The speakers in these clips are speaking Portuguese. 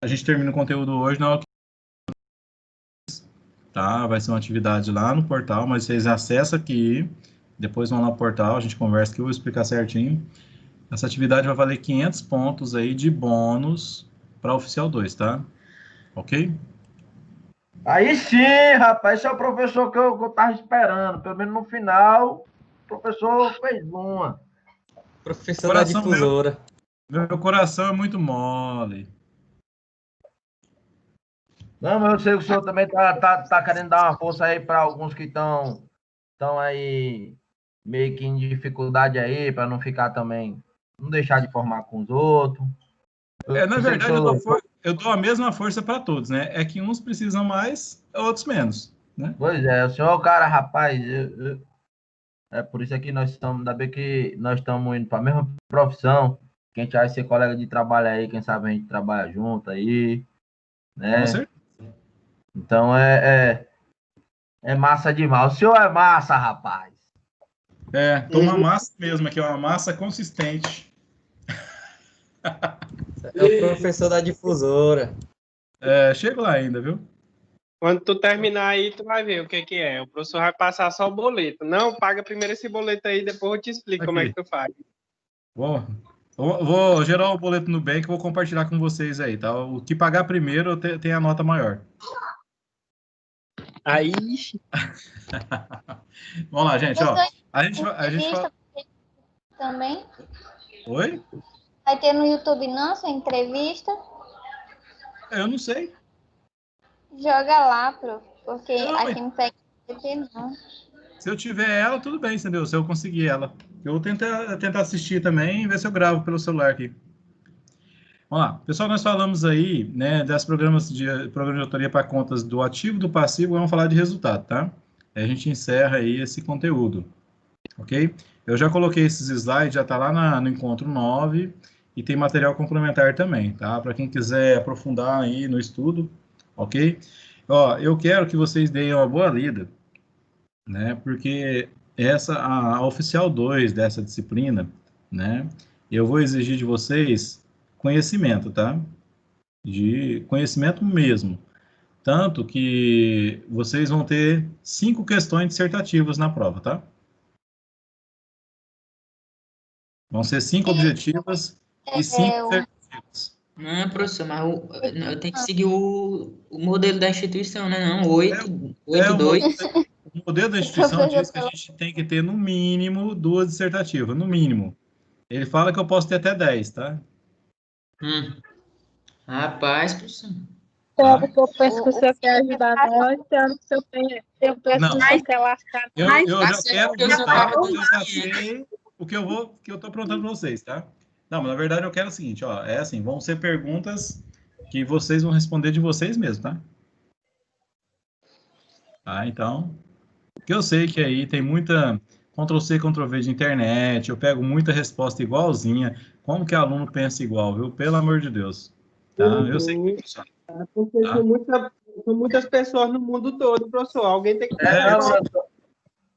A gente termina o conteúdo hoje, não, tá? Vai ser uma atividade lá no portal, mas vocês acessam aqui, depois vão lá no portal, a gente conversa que eu vou explicar certinho. Essa atividade vai valer 500 pontos aí de bônus para oficial 2, tá? Ok? Aí sim, rapaz, esse é o professor que eu tava esperando. Pelo menos no final, o professor fez uma. Professor da difusora. Meu coração é muito mole. Não, mas eu sei que o senhor também tá querendo dar uma força aí para alguns que estão aí meio que em dificuldade aí, para não ficar também, não deixar de formar com os outros. Na verdade, eu dou a mesma força para todos, né? É que uns precisam mais, outros menos, né? Pois é, o senhor é o cara, rapaz, é por isso que nós estamos, ainda bem que nós estamos indo para a mesma profissão, que a gente vai ser colega de trabalho aí, quem sabe a gente trabalha junto aí, né? Com certeza. Então é massa demais. O senhor é massa, rapaz. Tô uma massa mesmo aqui, uma massa consistente. É o professor da difusora. Chego lá ainda, viu? Quando tu terminar aí, tu vai ver o que é. O professor vai passar só o boleto. Não, paga primeiro esse boleto aí, depois eu te explico como é que tu faz. Vou gerar o boleto no Nubank e vou compartilhar com vocês aí, tá? O que pagar primeiro tem a nota maior. Aí. Vamos lá, gente, ó. A gente fala... Também? Oi? Vai ter no YouTube não, essa entrevista? Eu não sei. Joga lá, prof, porque aqui no PEC não. Se eu tiver ela, tudo bem, entendeu? Se eu conseguir ela. Eu vou tentar assistir também e ver se eu gravo pelo celular aqui. Vamos lá. Pessoal, nós falamos aí, né, das programa de autoria para contas do ativo e do passivo, vamos falar de resultado, tá? Aí a gente encerra aí esse conteúdo, ok? Eu já coloquei esses slides, já está lá no encontro 9 e tem material complementar também, tá? Para quem quiser aprofundar aí no estudo, ok? Ó, eu quero que vocês deem uma boa lida, né? Porque a oficial 2 dessa disciplina, né? Eu vou exigir de vocês conhecimento, tá? De conhecimento mesmo. Tanto que vocês vão ter 5 questões dissertativas na prova, tá? Vão ser 5 objetivas e 5 dissertativas. Não, professor, mas eu tenho que seguir o modelo da instituição, né? Não, 8.2. O modelo da instituição diz que a gente tem que ter, no mínimo, 2 dissertativas, no mínimo. Ele fala que eu posso ter até 10, tá? Rapaz, professor. Então, eu penso que o senhor quer ajudar nós, então eu penso que o senhor quer lascar nós. Eu já quero ajudar, porque eu já sei o que eu tô aprontando para vocês, tá? Não, mas na verdade eu quero o seguinte, ó, assim, vão ser perguntas que vocês vão responder de vocês mesmos, tá? Tá, então, porque eu sei que aí tem muita Ctrl+C, Ctrl+V de internet, eu pego muita resposta igualzinha, como que aluno pensa igual, viu? Pelo amor de Deus. Tá? Eu sei que funciona. Porque são muitas pessoas no mundo todo, professor. Alguém tem que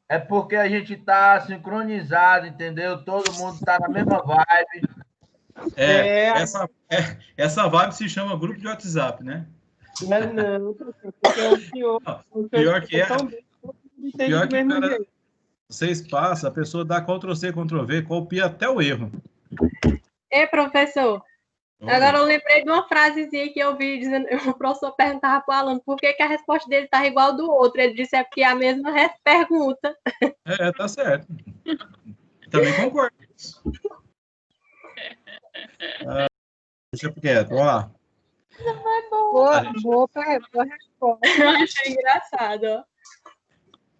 É porque a gente tá sincronizado, entendeu? Todo mundo tá na mesma vibe. Essa vibe se chama grupo de WhatsApp, né? Não, porque o senhor... Pior que cara, vocês passam, a pessoa dá Ctrl+C, Ctrl+V, copia até o erro. Professor, agora eu lembrei de uma frasezinha que eu vi dizendo, o professor perguntava para o aluno por que a resposta dele estava igual do outro. Ele disse porque é a mesma pergunta. Tá certo. Também concordo. Deixa quieto, vamos lá. Boa resposta. Eu achei engraçado, ó.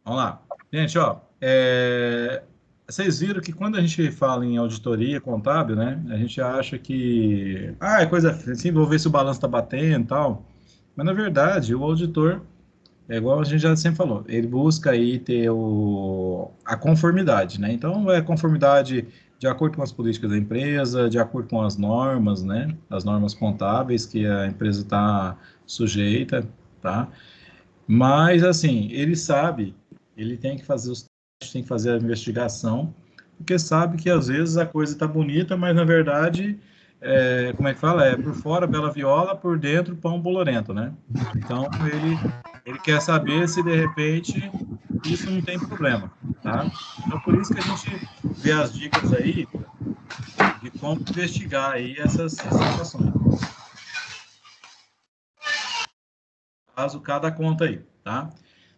Vamos lá. Gente, ó, vocês viram que quando a gente fala em auditoria contábil, né, a gente acha que, é coisa assim, vou ver se o balanço está batendo e tal, mas na verdade o auditor, igual a gente já sempre falou, ele busca aí ter a conformidade, né, então é conformidade de acordo com as políticas da empresa, de acordo com as normas, né, as normas contábeis que a empresa está sujeita, tá, mas assim, ele tem que fazer os testes, tem que fazer a investigação, porque sabe que às vezes a coisa está bonita, mas na verdade como é que fala? Por fora, bela viola, por dentro, pão bolorento, né? Então, ele quer saber se, de repente, isso não tem problema, tá? Então, por isso que a gente vê as dicas aí de como investigar aí essas situações. Caso cada conta aí, tá?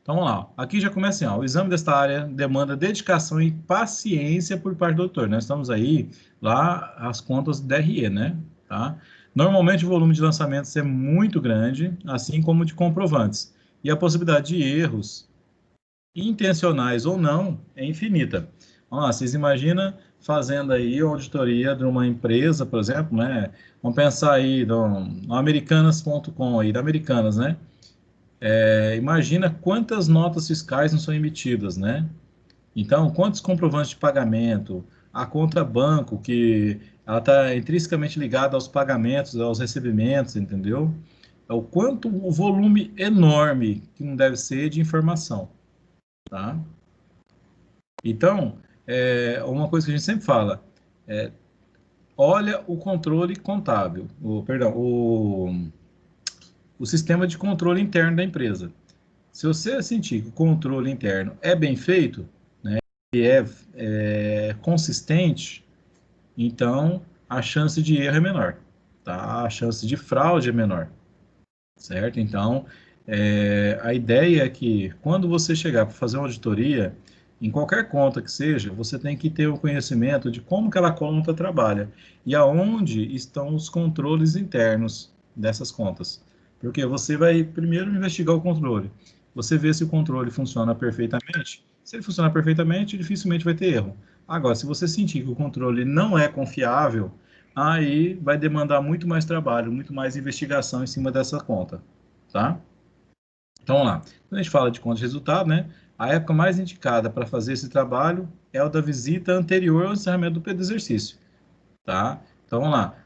Então, vamos lá. Aqui já começa assim, ó, o exame desta área demanda dedicação e paciência por parte do doutor. Nós estamos aí, lá, as contas DRE, né? Tá? Normalmente, o volume de lançamentos é muito grande, assim como de comprovantes. E a possibilidade de erros, intencionais ou não, é infinita. Vamos lá, vocês imaginam fazendo aí a auditoria de uma empresa, por exemplo, né? Vamos pensar aí no americanas.com aí, da Americanas, né? Imagina quantas notas fiscais não são emitidas, né? Então, quantos comprovantes de pagamento, a conta banco, que ela está intrinsecamente ligada aos pagamentos, aos recebimentos, entendeu? O volume enorme que não deve ser de informação, tá? Então, uma coisa que a gente sempre fala, olha o controle contábil, o sistema de controle interno da empresa. Se você sentir que o controle interno é bem feito, né, e é consistente, então a chance de erro é menor, tá? A chance de fraude é menor, certo? Então, a ideia é que quando você chegar para fazer uma auditoria, em qualquer conta que seja, você tem que ter o conhecimento de como aquela conta trabalha e aonde estão os controles internos dessas contas. Porque você vai primeiro investigar o controle. Você vê se o controle funciona perfeitamente. Se ele funcionar perfeitamente, dificilmente vai ter erro. Agora, se você sentir que o controle não é confiável, aí vai demandar muito mais trabalho, muito mais investigação em cima dessa conta, tá? Então, vamos lá. Quando a gente fala de conta de resultado, né? A época mais indicada para fazer esse trabalho é o da visita anterior ao encerramento do exercício, tá? Então, vamos lá.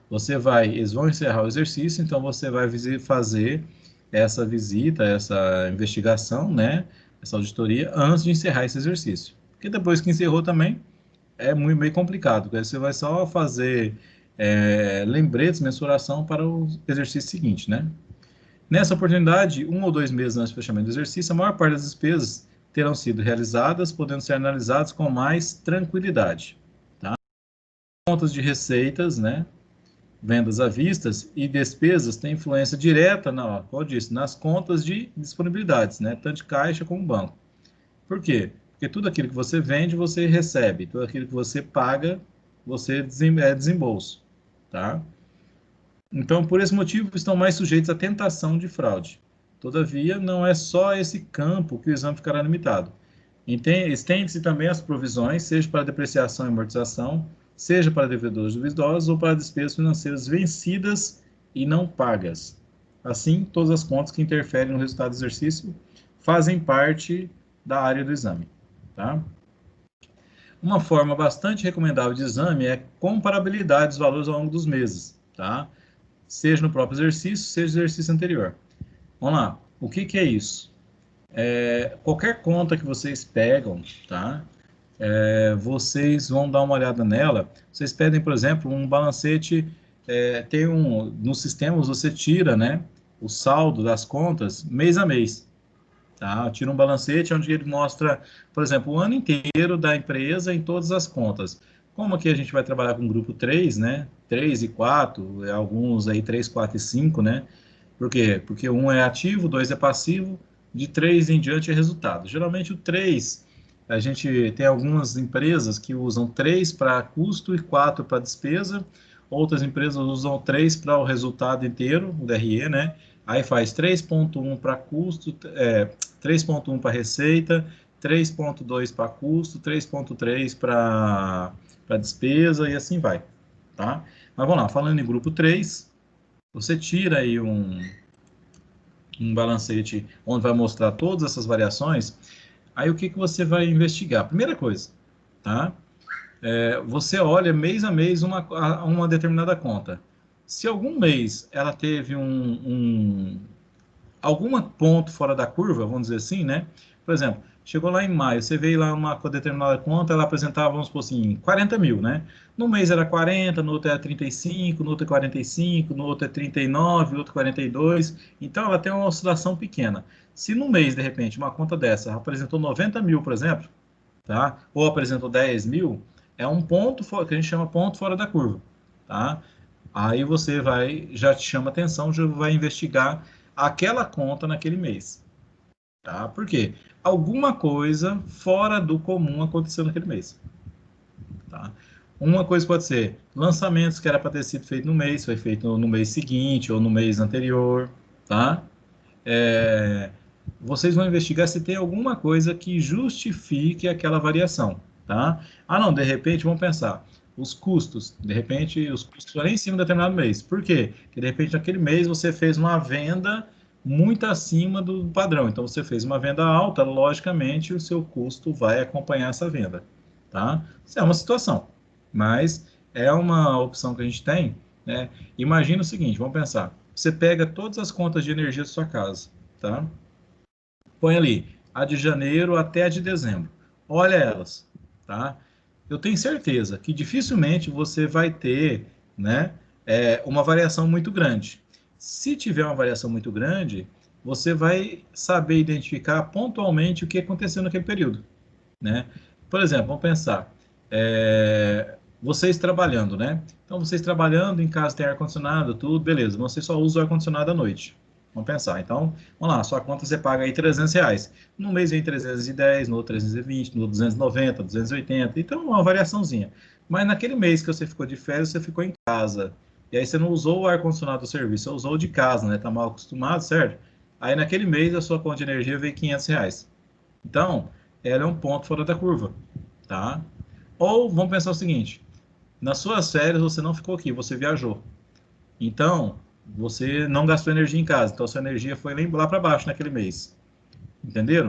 Eles vão encerrar o exercício, então você vai fazer essa visita, essa investigação, né? Essa auditoria antes de encerrar esse exercício. Porque depois que encerrou também é muito meio complicado, porque você vai só fazer lembretes, mensuração para o exercício seguinte, né? Nessa oportunidade, 1 ou 2 meses antes do fechamento do exercício, a maior parte das despesas terão sido realizadas, podendo ser analisadas com mais tranquilidade. Tá? Contas de receitas, né? Vendas à vista e despesas têm influência direta, como eu disse, nas contas de disponibilidades, né? Tanto de caixa como banco. Por quê? Porque tudo aquilo que você vende, você recebe. Tudo aquilo que você paga, você desembolso. Tá? Então, por esse motivo, estão mais sujeitos à tentação de fraude. Todavia, não é só esse campo que o exame ficará limitado. Estende-se também as provisões, seja para depreciação e amortização, seja para devedores duvidosos ou para despesas financeiras vencidas e não pagas. Assim, todas as contas que interferem no resultado do exercício fazem parte da área do exame. Tá? Uma forma bastante recomendável de exame é comparabilidade dos valores ao longo dos meses, tá? Seja no próprio exercício, seja no exercício anterior. Vamos lá, o que é isso? Qualquer conta que vocês pegam, tá? Vocês vão dar uma olhada nela. Vocês pedem, por exemplo, um balancete, nos sistemas você tira, né, o saldo das contas mês a mês. Tá? Tira um balancete onde ele mostra, por exemplo, o ano inteiro da empresa em todas as contas. Como aqui a gente vai trabalhar com o grupo 3, né? 3 e 4, alguns aí 3, 4 e 5, né? Por quê? Porque 1 é ativo, 2 é passivo, de 3 em diante é resultado. Geralmente o 3, a gente tem algumas empresas que usam 3 para custo e 4 para despesa, outras empresas usam 3 para o resultado inteiro, o DRE, né? Aí faz 3.1 para custo, 3.1 para receita, 3.2 para custo, 3.3 para despesa e assim vai, tá? Mas vamos lá, falando em grupo 3, você tira aí um balancete onde vai mostrar todas essas variações, aí o que você vai investigar? Primeira coisa, tá? Você olha mês a mês uma determinada conta. Se algum mês ela teve algum ponto fora da curva, vamos dizer assim, né? Por exemplo, chegou lá em maio, você veio lá uma determinada conta, ela apresentava, vamos supor assim, 40 mil, né? No mês era 40, no outro era 35, no outro é 45, no outro é 39, no outro 42. Então, ela tem uma oscilação pequena. Se no mês, de repente, uma conta dessa apresentou 90 mil, por exemplo, tá? Ou apresentou 10 mil, é um ponto que a gente chama ponto fora da curva, tá? Aí você já te chama atenção, já vai investigar aquela conta naquele mês, tá? Por quê? Alguma coisa fora do comum aconteceu naquele mês, tá? Uma coisa pode ser lançamentos que era para ter sido feito no mês, foi feito no mês seguinte ou no mês anterior, tá? Vocês vão investigar se tem alguma coisa que justifique aquela variação, tá? Ah, não, de repente, vamos pensar, os custos, de repente, os custos foram em cima de determinado mês. Por quê? Porque, de repente, naquele mês você fez uma venda muito acima do padrão. Então, você fez uma venda alta, logicamente, o seu custo vai acompanhar essa venda, tá? Isso é uma situação, mas é uma opção que a gente tem, né? Imagina o seguinte, vamos pensar, você pega todas as contas de energia da sua casa, tá? Põe ali, a de janeiro até a de dezembro. Olha elas, tá? Eu tenho certeza que dificilmente você vai ter, né, uma variação muito grande. Se tiver uma variação muito grande, você vai saber identificar pontualmente o que aconteceu naquele período, né? Por exemplo, vamos pensar, vocês trabalhando, né? Então, vocês trabalhando, em casa tem ar-condicionado, tudo, beleza. Você só usa o ar-condicionado à noite. Vamos pensar. Então, vamos lá, sua conta você paga aí R$300. No mês vem 310, no outro 320, no outro 290, 280. Então, uma variaçãozinha. Mas naquele mês que você ficou de férias, você ficou em casa. E aí você não usou o ar-condicionado do serviço, você usou o de casa, né? Tá mal acostumado, certo? Aí naquele mês a sua conta de energia veio R$500. Então, ela é um ponto fora da curva, tá? Ou vamos pensar o seguinte, nas suas férias você não ficou aqui, você viajou. Então, você não gastou energia em casa, então a sua energia foi lá para baixo naquele mês. Entenderam?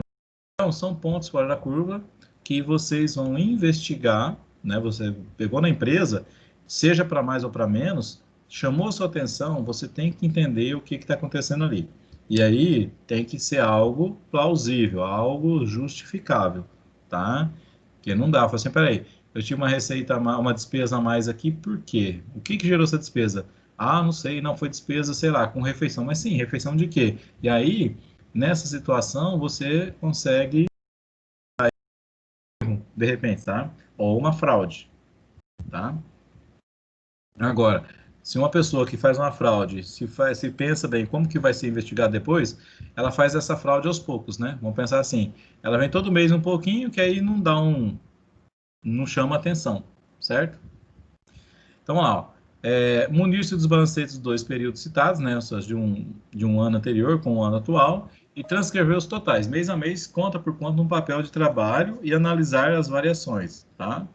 Então, são pontos fora da curva que vocês vão investigar, né? Você pegou na empresa, seja para mais ou para menos, chamou a sua atenção, você tem que entender o que está acontecendo ali. E aí tem que ser algo plausível, algo justificável, tá? Porque não dá, fala assim, peraí, eu tinha uma receita, uma despesa a mais aqui, por quê? O que gerou essa despesa? Ah, não sei, não foi despesa, sei lá, com refeição. Mas sim, refeição de quê? E aí, nessa situação, você consegue, de repente, tá? Ou uma fraude, tá? Agora, se uma pessoa que faz uma fraude, se pensa bem como que vai ser investigado depois, ela faz essa fraude aos poucos, né? Vamos pensar assim, ela vem todo mês um pouquinho, que aí não chama atenção, certo? Então, vamos lá, ó. Munir-se dos balancetes dos dois períodos citados, né, ou seja, de um ano anterior com o ano atual, e transcrever os totais, mês a mês, conta por conta, num papel de trabalho e analisar as variações, tá?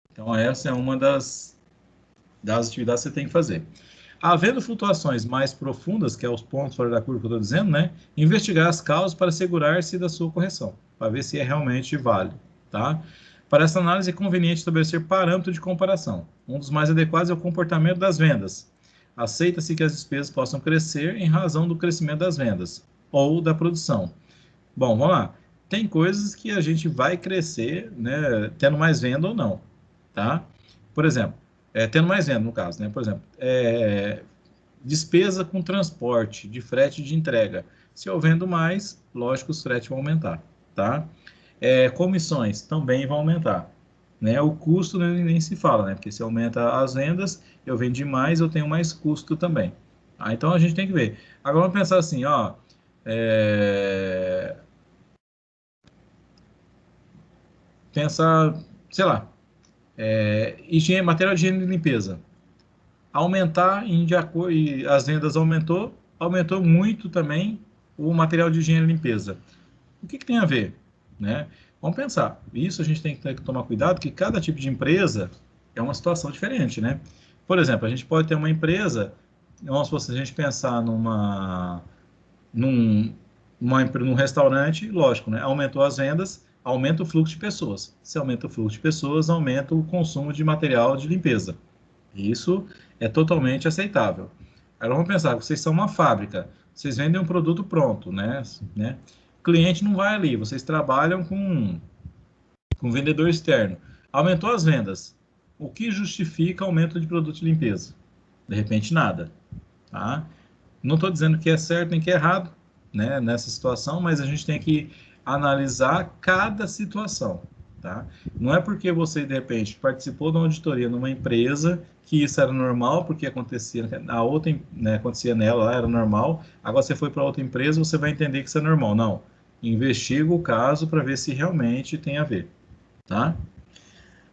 Então, essa é uma das atividades que você tem que fazer. Havendo flutuações mais profundas, que é os pontos fora da curva que eu estou dizendo, né, investigar as causas para assegurar-se da sua correção, para ver se é realmente válido, tá? Para essa análise é conveniente estabelecer parâmetro de comparação. Um dos mais adequados é o comportamento das vendas. Aceita-se que as despesas possam crescer em razão do crescimento das vendas ou da produção. Bom, vamos lá. Tem coisas que a gente vai crescer, né, tendo mais venda ou não, tá? Por exemplo, tendo mais venda no caso, né? Por exemplo, despesa com transporte, de frete de entrega. Se eu vendo mais, lógico, os fretes vão aumentar, tá? Comissões também vão aumentar, né? O custo nem se fala, né? Porque se aumenta as vendas, eu vendi mais, eu tenho mais custo também. Então a gente tem que ver. Agora vamos pensar assim, ó, pensar, sei lá, material de higiene e limpeza. Aumentar e as vendas aumentou muito também o material de higiene e limpeza. O que tem a ver? Né? Vamos pensar. Isso a gente tem que tomar cuidado, porque cada tipo de empresa é uma situação diferente, né? Por exemplo, a gente pode ter uma empresa, se a gente pensar num restaurante, lógico, né? Aumentou as vendas, aumenta o fluxo de pessoas. Se aumenta o fluxo de pessoas, aumenta o consumo de material de limpeza. Isso é totalmente aceitável. Agora vamos pensar, vocês são uma fábrica, vocês vendem um produto pronto, né? cliente não vai ali, vocês trabalham com vendedor externo. Aumentou as vendas. O que justifica aumento de produto de limpeza? De repente, nada. Tá? Não estou dizendo que é certo nem que é errado, né, nessa situação, mas a gente tem que analisar cada situação. Tá? Não é porque você, de repente, participou de uma auditoria numa empresa que isso era normal, porque acontecia, a outra, né, acontecia nela, era normal, agora você foi para outra empresa, você vai entender que isso é normal. Não. Investiga o caso para ver se realmente tem a ver. Tá?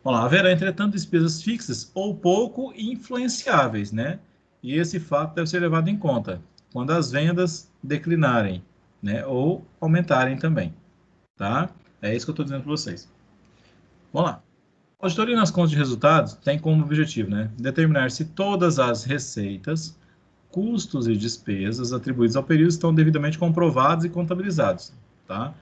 Vamos lá. Haverá, entretanto, despesas fixas ou pouco influenciáveis, né? E esse fato deve ser levado em conta quando as vendas declinarem, né? Ou aumentarem também, tá? É isso que eu estou dizendo para vocês. Vamos lá. A auditoria nas contas de resultados tem como objetivo, né? Determinar se todas as receitas, custos e despesas atribuídos ao período estão devidamente comprovados e contabilizados, tá?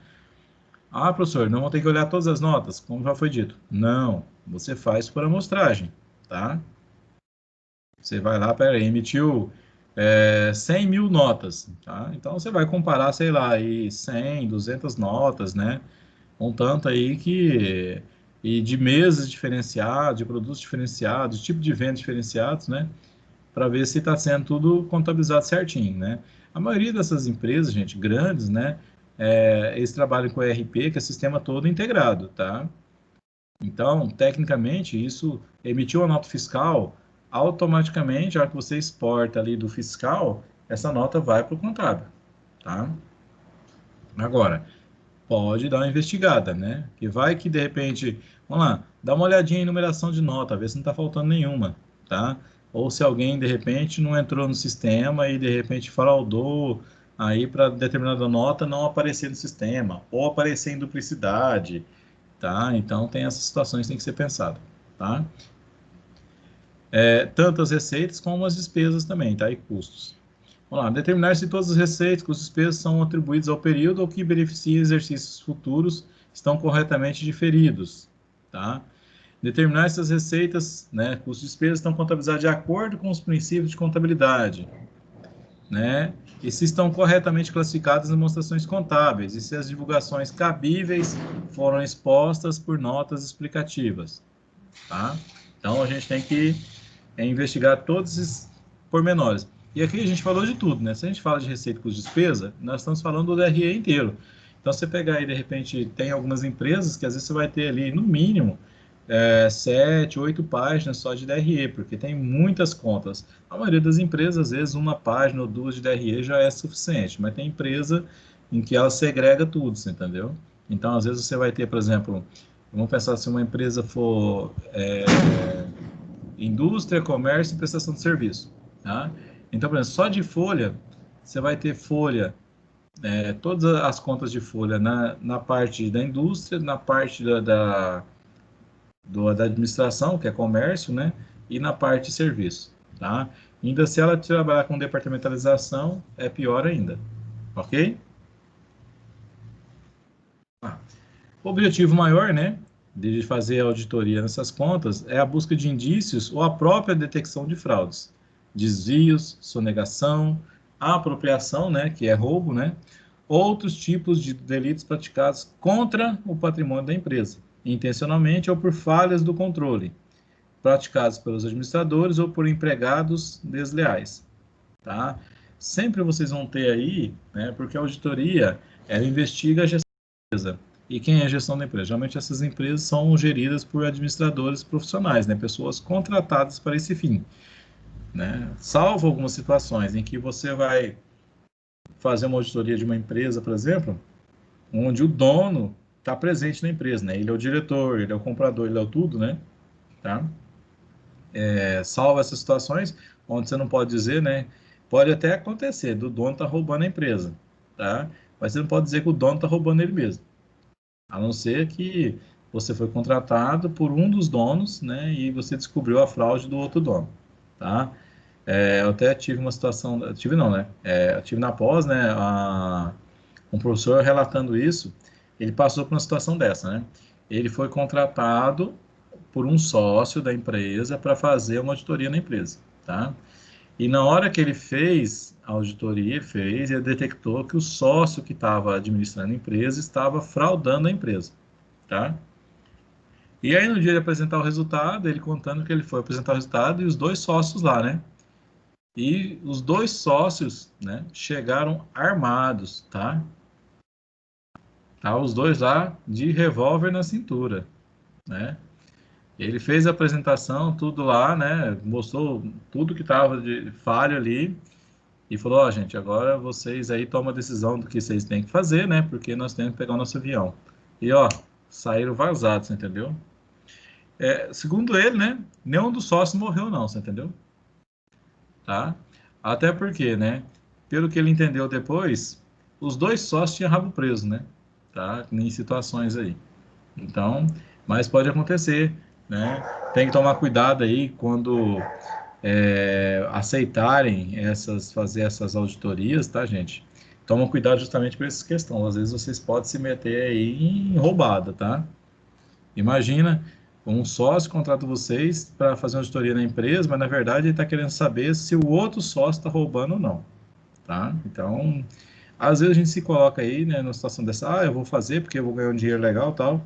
Ah, professor, não vou ter que olhar todas as notas, como já foi dito. Não, você faz por amostragem, tá? Você vai lá, peraí, emitiu 100 mil notas, tá? Então, você vai comparar, sei lá, aí 100, 200 notas, né? Um tanto aí que... E de meses diferenciados, de produtos diferenciados, tipo de venda diferenciados, né? Para ver se está sendo tudo contabilizado certinho, né? A maioria dessas empresas, gente, grandes, né? Eles trabalham com ERP, que é sistema todo integrado, tá? Então, tecnicamente, isso emitiu a nota fiscal, automaticamente, a hora que você exporta ali do fiscal, essa nota vai para o contábil, tá? Agora, pode dar uma investigada, né? Que vai que, de repente, vamos lá, dá uma olhadinha em numeração de nota, ver se não está faltando nenhuma, tá? Ou se alguém, de repente, não entrou no sistema e, de repente, fraudou aí para determinada nota não aparecer no sistema, ou aparecer em duplicidade, tá? Então, tem essas situações que tem que ser pensado, tá? Tanto as receitas como as despesas também, tá? E custos. Vamos lá, determinar se todas as receitas, custos e despesas são atribuídos ao período ou que beneficiem exercícios futuros estão corretamente diferidos, tá? Determinar se as receitas, né, custos e despesas estão contabilizados de acordo com os princípios de contabilidade, né? E se estão corretamente classificadas nas demonstrações contábeis, e se as divulgações cabíveis foram expostas por notas explicativas, tá? Então, a gente tem que investigar todos esses pormenores. E aqui a gente falou de tudo, né? Se a gente fala de receita e custo de despesa, nós estamos falando do DRE inteiro. Então, você pegar aí, de repente, tem algumas empresas que às vezes você vai ter ali, no mínimo, 7, 8 páginas só de DRE, porque tem muitas contas. A maioria das empresas, às vezes, uma página ou duas de DRE já é suficiente, mas tem empresa em que ela segrega tudo, você entendeu? Então, às vezes, você vai ter, por exemplo, vamos pensar se uma empresa for indústria, comércio e prestação de serviço, tá? Então, por exemplo, só de folha, você vai ter folha, todas as contas de folha na parte da indústria, na parte da administração, que é comércio, né? E na parte de serviço, tá? Ainda se ela trabalhar com departamentalização, é pior ainda, ok? O objetivo maior, né, de fazer a auditoria nessas contas é a busca de indícios ou a própria detecção de fraudes, desvios, sonegação, apropriação, né, que é roubo, né, outros tipos de delitos praticados contra o patrimônio da empresa, intencionalmente ou por falhas do controle, praticados pelos administradores ou por empregados desleais, tá? Sempre vocês vão ter aí, né, porque a auditoria, ela investiga a gestão da empresa. E quem é a gestão da empresa? Geralmente essas empresas são geridas por administradores profissionais, né, pessoas contratadas para esse fim, né? Salvo algumas situações em que você vai fazer uma auditoria de uma empresa, por exemplo, onde o dono está presente na empresa, né? Ele é o diretor, ele é o comprador, ele é o tudo, né? Tá? Salvo essas situações onde você não pode dizer, né? Pode até acontecer do dono estar roubando a empresa, tá? Mas você não pode dizer que o dono está roubando ele mesmo. A não ser que você foi contratado por um dos donos, né? E você descobriu a fraude do outro dono, tá? Eu até tive uma situação, tive não, né? Eu tive na pós, né? Um professor relatando isso, ele passou por uma situação dessa, né? Ele foi contratado por um sócio da empresa para fazer uma auditoria na empresa, tá? E na hora que ele fez a auditoria, ele detectou que o sócio que estava administrando a empresa estava fraudando a empresa, tá? E aí, no dia de apresentar o resultado, ele contando que ele foi apresentar o resultado e os 2 sócios lá, né? E os 2 sócios, né, chegaram armados, tá? Tá, os 2 lá de revólver na cintura, né? Ele fez a apresentação, tudo lá, né? Mostrou tudo que estava de falha ali e falou: ó, gente, agora vocês aí tomam a decisão do que vocês têm que fazer, né? Porque nós temos que pegar o nosso avião. E, ó, saíram vazados, entendeu? Segundo ele, né? Nenhum dos sócios morreu, não, você entendeu? Tá? Até porque, né? Pelo que ele entendeu depois, os 2 sócios tinham rabo preso, né? Tá? Em situações aí. Então, mas pode acontecer, né? Tem que tomar cuidado aí quando aceitarem fazer essas auditorias, tá, gente? Toma cuidado justamente por essas questões. Às vezes vocês podem se meter aí em roubada, tá? Imagina, um sócio contrata vocês para fazer uma auditoria na empresa, mas na verdade ele está querendo saber se o outro sócio está roubando ou não, tá? Então, às vezes a gente se coloca aí, né, numa situação dessa, eu vou fazer porque eu vou ganhar um dinheiro legal e tal,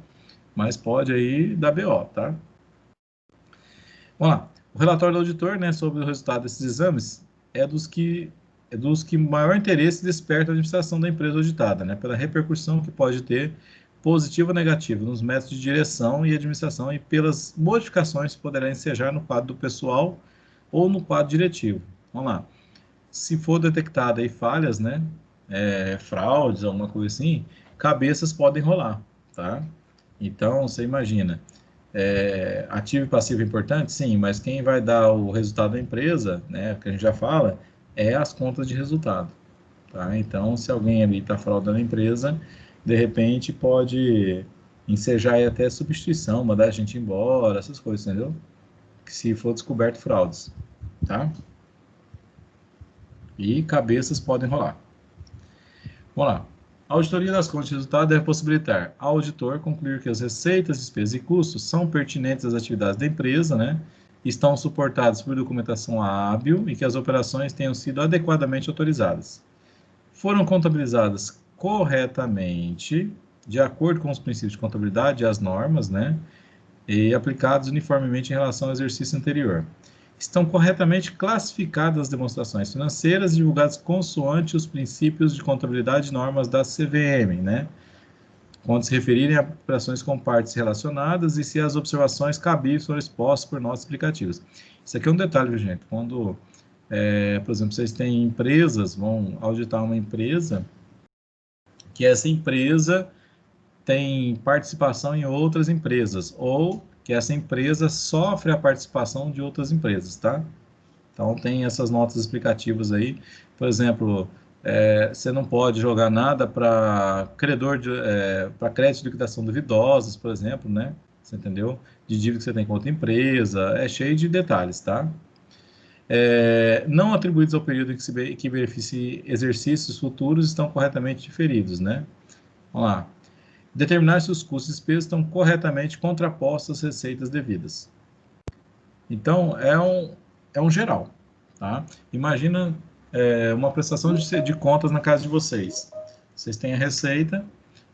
mas pode aí dar BO, tá? Vamos lá. O relatório do auditor, né, sobre o resultado desses exames é dos que maior interesse desperta a administração da empresa auditada, né, pela repercussão que pode ter, positiva ou negativa, nos métodos de direção e administração e pelas modificações que poderão ensejar no quadro do pessoal ou no quadro diretivo. Vamos lá. Se for detectada aí falhas, né, fraudes, alguma coisa assim, cabeças podem rolar, tá? Então, você imagina, ativo e passivo é importante? Sim, mas quem vai dar o resultado da empresa, né, que a gente já fala, é as contas de resultado, tá? Então, se alguém ali está fraudando a empresa, de repente pode ensejar aí até substituição, mandar a gente embora, essas coisas, entendeu? Que se for descoberto fraudes, tá? E cabeças podem rolar. Vamos lá. A auditoria das contas de resultado deve possibilitar ao auditor concluir que as receitas, despesas e custos são pertinentes às atividades da empresa, né? Estão suportadas por documentação hábil e que as operações tenham sido adequadamente autorizadas. Foram contabilizadas corretamente, de acordo com os princípios de contabilidade e as normas, né? E aplicados uniformemente em relação ao exercício anterior. Estão corretamente classificadas as demonstrações financeiras e divulgadas consoante os princípios de contabilidade e normas da CVM, né? Quando se referirem a operações com partes relacionadas e se as observações cabíveis forem expostas por notas explicativas. Isso aqui é um detalhe, viu, gente? Quando, por exemplo, vocês têm empresas, vão auditar uma empresa, que essa empresa tem participação em outras empresas, ou que essa empresa sofre a participação de outras empresas, tá? Então, tem essas notas explicativas aí. Por exemplo, você não pode jogar nada para para crédito de liquidação duvidosas, por exemplo, né? Você entendeu? De dívida que você tem com outra empresa, é cheio de detalhes, tá? Não atribuídos ao período em que beneficie exercícios futuros estão corretamente diferidos, né? Vamos lá. Determinar se os custos e despesas estão corretamente contrapostos às receitas devidas. Então, é um geral, tá? Imagina uma prestação de contas na casa de vocês. Vocês têm a receita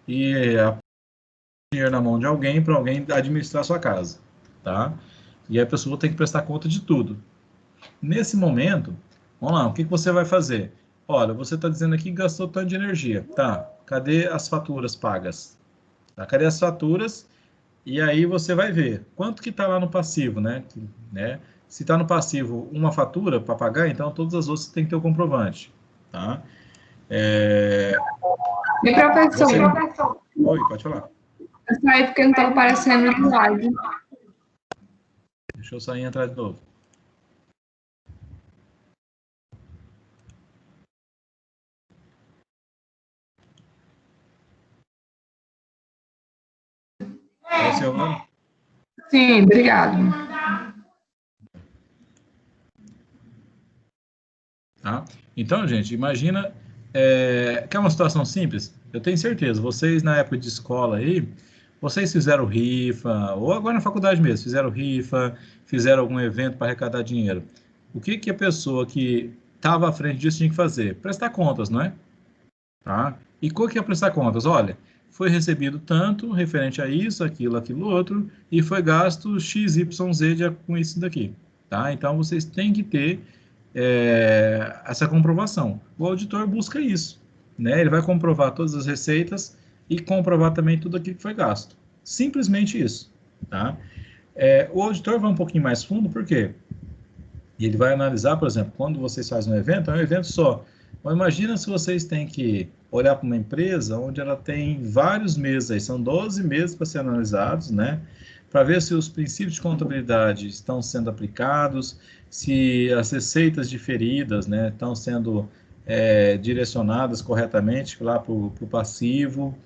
e dinheiro na mão de alguém para alguém administrar a sua casa, tá? E a pessoa tem que prestar conta de tudo. Nesse momento, vamos lá, o que você vai fazer? Olha, você está dizendo aqui que gastou tanto de energia. Tá, cadê as faturas pagas? Tá, cadê as faturas? E aí você vai ver quanto que está lá no passivo, né? Se está no passivo uma fatura para pagar, então todas as outras tem que ter o comprovante, tá? E professor? Oi, pode falar. Eu saí porque não estava aparecendo no slide. Deixa eu sair e entrar de novo. Sim, obrigado. Tá? Então, gente, imagina que é uma situação simples. Eu tenho certeza, vocês na época de escola aí, vocês fizeram rifa, ou agora na faculdade mesmo, fizeram rifa, fizeram algum evento para arrecadar dinheiro. o que que a pessoa que estava à frente disso tinha que fazer? Prestar contas, não é? Tá? E qual que é prestar contas? Olha, foi recebido tanto referente a isso, aquilo, aquilo outro, e foi gasto X, Y, Z com isso daqui. Tá? Então, vocês têm que ter essa comprovação. O auditor busca isso. Né? Ele vai comprovar todas as receitas e comprovar também tudo aquilo que foi gasto. Simplesmente isso. Tá? O auditor vai um pouquinho mais fundo, por quê? Ele vai analisar, por exemplo, quando vocês fazem um evento, é um evento só. Mas imagina se vocês têm que olhar para uma empresa onde ela tem vários meses, aí são 12 meses para ser analisados, né? Para ver se os princípios de contabilidade estão sendo aplicados, se as receitas diferidas, né, estão sendo direcionadas corretamente lá para o passivo,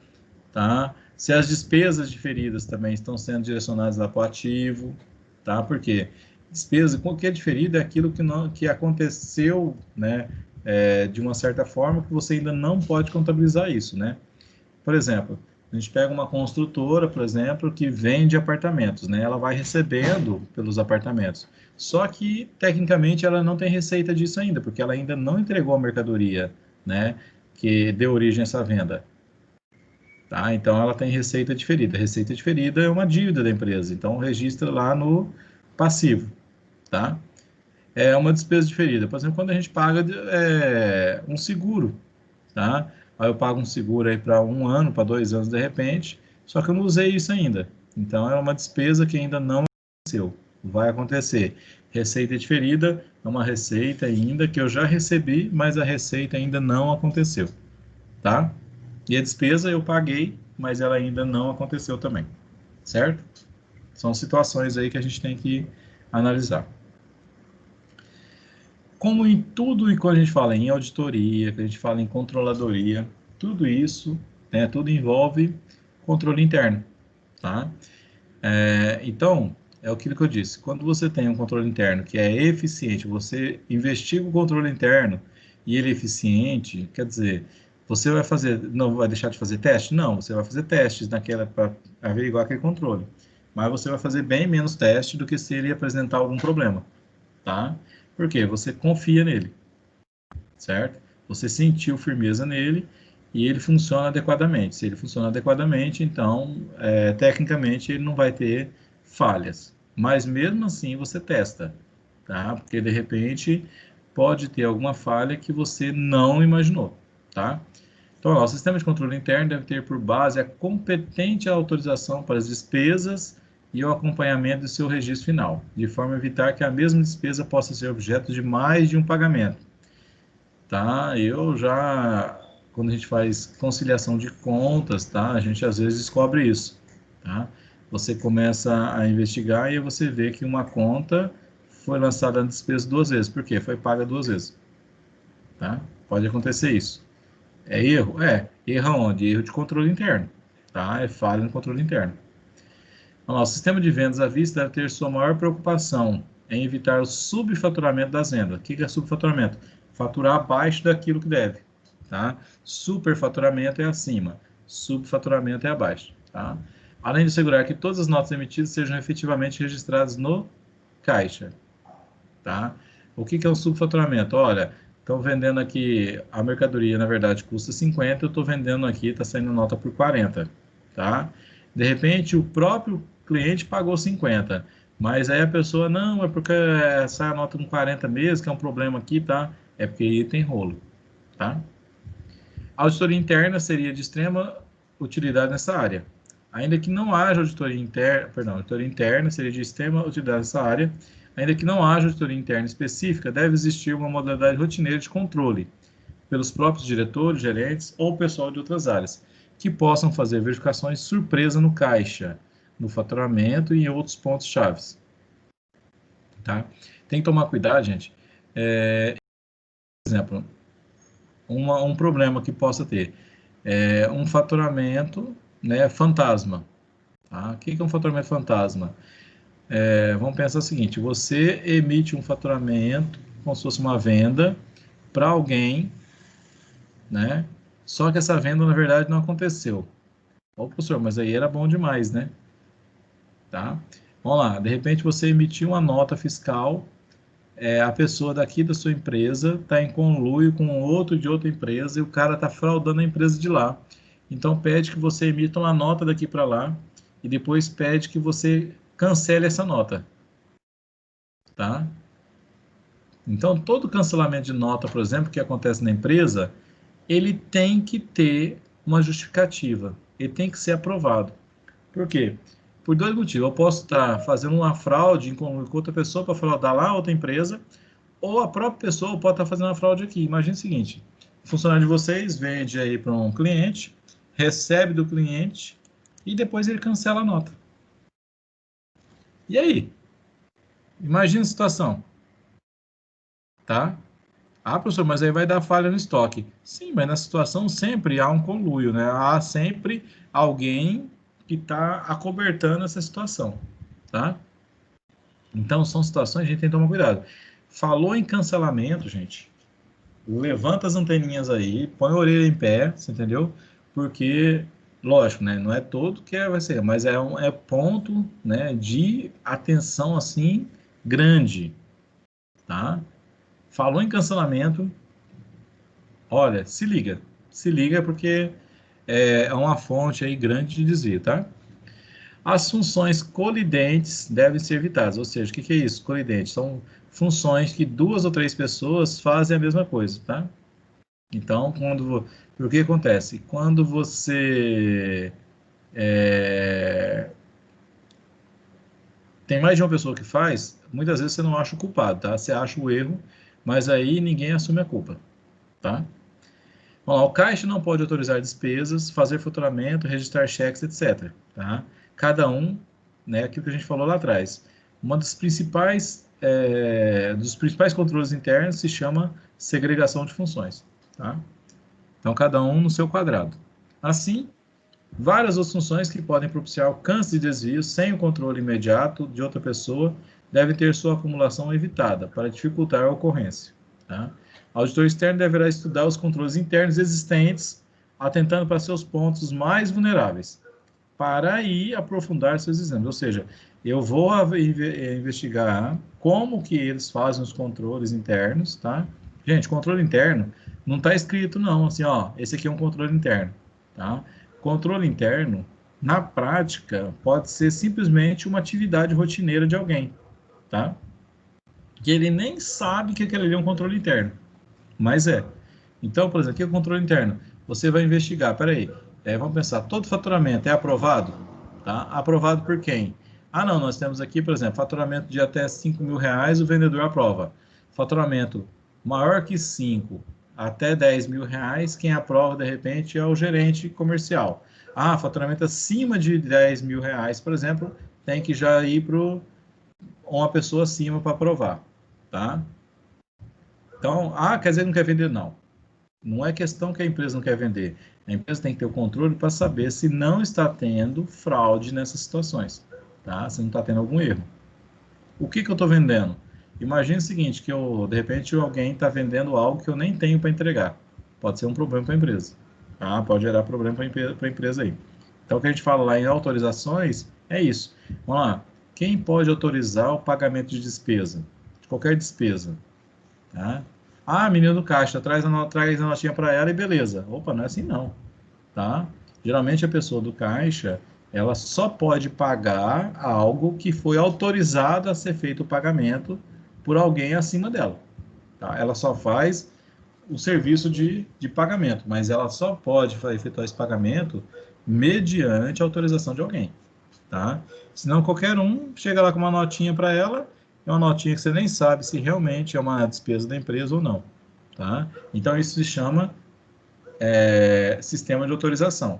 tá? Se as despesas diferidas também estão sendo direcionadas lá para o ativo, tá? Por quê? Despesa, o que é diferido é aquilo que aconteceu, né, de uma certa forma que você ainda não pode contabilizar isso, né? Por exemplo, a gente pega uma construtora, por exemplo, que vende apartamentos, né? Ela vai recebendo pelos apartamentos. Só que, tecnicamente, ela não tem receita disso ainda, porque ela ainda não entregou a mercadoria, né, que deu origem a essa venda. Tá? Então, ela tem receita diferida. Receita diferida é uma dívida da empresa, então registra lá no passivo, tá? É uma despesa diferida. Por exemplo, quando a gente paga um seguro, tá? Aí eu pago um seguro aí para 1 ano, para 2 anos de repente, só que eu não usei isso ainda. Então, é uma despesa que ainda não aconteceu. Vai acontecer. Receita diferida é uma receita ainda que eu já recebi, mas a receita ainda não aconteceu, tá? E a despesa eu paguei, mas ela ainda não aconteceu também, certo? São situações aí que a gente tem que analisar. Como em tudo, e quando a gente fala em auditoria, quando a gente fala em controladoria, tudo isso, né, tudo envolve controle interno, tá? Então, é aquilo que eu disse, quando você tem um controle interno que é eficiente, você investiga o controle interno e ele é eficiente, quer dizer, você vai fazer, não vai deixar de fazer teste? Não, você vai fazer testes para averiguar aquele controle, mas você vai fazer bem menos teste do que se ele apresentar algum problema, tá? Por quê? Você confia nele, certo? Você sentiu firmeza nele e ele funciona adequadamente. Se ele funciona adequadamente, então, tecnicamente, ele não vai ter falhas. Mas, mesmo assim, você testa, tá? Porque, de repente, pode ter alguma falha que você não imaginou, tá? Então, o sistema de controle interno deve ter por base a competente autorização para as despesas e o acompanhamento do seu registro final, de forma a evitar que a mesma despesa possa ser objeto de mais de um pagamento. Tá? Quando a gente faz conciliação de contas, tá? A gente às vezes descobre isso, tá? Você começa a investigar e você vê que uma conta foi lançada na despesa 2 vezes. Por quê? Foi paga 2 vezes, tá? Pode acontecer isso. É erro? Erro onde? Erro de controle interno, tá? É falha no controle interno. O sistema de vendas à vista deve ter sua maior preocupação em evitar o subfaturamento das vendas. O que é subfaturamento? Faturar abaixo daquilo que deve, tá? Superfaturamento é acima, subfaturamento é abaixo, tá? Além de assegurar que todas as notas emitidas sejam efetivamente registradas no caixa, tá? O que é um subfaturamento? Olha, estão vendendo aqui, a mercadoria, na verdade, custa 50, eu estou vendendo aqui, está saindo nota por 40, tá? De repente, o próprio cliente pagou 50, mas aí a pessoa, não, é porque sai a nota com 40 mesmo, que é um problema aqui, tá? É porque aí tem rolo, tá? A auditoria interna seria de extrema utilidade nessa área. Ainda que não haja auditoria interna seria de extrema utilidade nessa área. Ainda que não haja auditoria interna específica, deve existir uma modalidade rotineira de controle pelos próprios diretores, gerentes ou pessoal de outras áreas, que possam fazer verificações surpresa no caixa, no faturamento e em outros pontos chaves. Tá? Tem que tomar cuidado, gente. Por exemplo, um problema que possa ter um faturamento, né, fantasma. Tá? O que é um faturamento fantasma? Vamos pensar o seguinte, você emite um faturamento, como se fosse uma venda, para alguém, né? Só que essa venda, na verdade, não aconteceu. Ô, professor, mas aí era bom demais, né? Tá? Vamos lá, de repente você emitiu uma nota fiscal a pessoa daqui da sua empresa está em conluio com outro de outra empresa e o cara está fraudando a empresa de lá. Então, pede que você emita uma nota daqui para lá e depois pede que você cancele essa nota. Tá? Então, todo cancelamento de nota, por exemplo, que acontece na empresa, ele tem que ter uma justificativa. Ele tem que ser aprovado. Por quê? Por dois motivos. Eu posso estar fazendo uma fraude com outra pessoa para fraudar lá outra empresa, ou a própria pessoa pode estar fazendo uma fraude aqui. Imagina o seguinte, o funcionário de vocês vende aí para um cliente, recebe do cliente e depois ele cancela a nota. E aí? Imagina a situação. Tá? Ah, professor, mas aí vai dar falha no estoque. Sim, mas na situação sempre há um conluio, né? Há sempre alguém que está acobertando essa situação, tá? Então, são situações que a gente tem que tomar cuidado. Falou em cancelamento, gente, levanta as anteninhas aí, põe a orelha em pé, você entendeu? Porque, lógico, né? Não é todo que vai ser, mas é ponto, né, de atenção, assim, grande, tá? Falou em cancelamento, olha, se liga porque é uma fonte aí grande de desvio, tá? As funções colidentes devem ser evitadas, ou seja, o que é isso? Colidente são funções que 2 ou 3 pessoas fazem a mesma coisa, tá? Então, o que acontece? Quando você tem mais de uma pessoa que faz, muitas vezes você não acha o culpado, tá? Você acha o erro, mas aí ninguém assume a culpa, tá? Bom, o caixa não pode autorizar despesas, fazer faturamento, registrar cheques, etc. Tá? Cada um, né, aquilo que a gente falou lá atrás. Dos principais controles internos se chama segregação de funções. Tá? Então, cada um no seu quadrado. Assim, várias outras funções que podem propiciar alcance de desvio sem o controle imediato de outra pessoa devem ter sua acumulação evitada para dificultar a ocorrência. Tá? O auditor externo deverá estudar os controles internos existentes, atentando para seus pontos mais vulneráveis, para aí aprofundar seus exames. Ou seja, eu vou investigar como que eles fazem os controles internos, tá? Gente, controle interno não está escrito não, assim, ó, esse aqui é um controle interno, tá? Controle interno, na prática, pode ser simplesmente uma atividade rotineira de alguém, tá? Que ele nem sabe que aquele ali é um controle interno. Mas é. Então, por exemplo, aqui é o controle interno. Você vai investigar, peraí, vamos pensar, todo faturamento é aprovado? Tá? Aprovado por quem? Ah, não, nós temos aqui, por exemplo, faturamento de até R$5.000, o vendedor aprova. Faturamento maior que 5, até R$10.000, quem aprova, de repente, é o gerente comercial. Ah, faturamento acima de R$10.000, por exemplo, tem que já ir para uma pessoa acima para aprovar, tá? Então, quer dizer que não quer vender? Não. Não é questão que a empresa não quer vender. A empresa tem que ter o controle para saber se não está tendo fraude nessas situações, tá? Se não está tendo algum erro. O que eu estou vendendo? Imagine o seguinte, que de repente alguém está vendendo algo que eu nem tenho para entregar. Pode ser um problema para a empresa, tá? Pode gerar problema para a empresa aí. Então, o que a gente fala lá em autorizações é isso. Vamos lá. Quem pode autorizar o pagamento de despesa? De qualquer despesa. Tá? Menino do caixa, traz a notinha para ela e beleza. Opa, não é assim não. Tá? Geralmente a pessoa do caixa, ela só pode pagar algo que foi autorizado a ser feito o pagamento por alguém acima dela. Tá? Ela só faz o serviço de pagamento, mas ela só pode efetuar esse pagamento mediante a autorização de alguém. Tá? Senão qualquer um chega lá com uma notinha para ela, é uma notinha que você nem sabe se realmente é uma despesa da empresa ou não. Tá? Então, isso se chama sistema de autorização.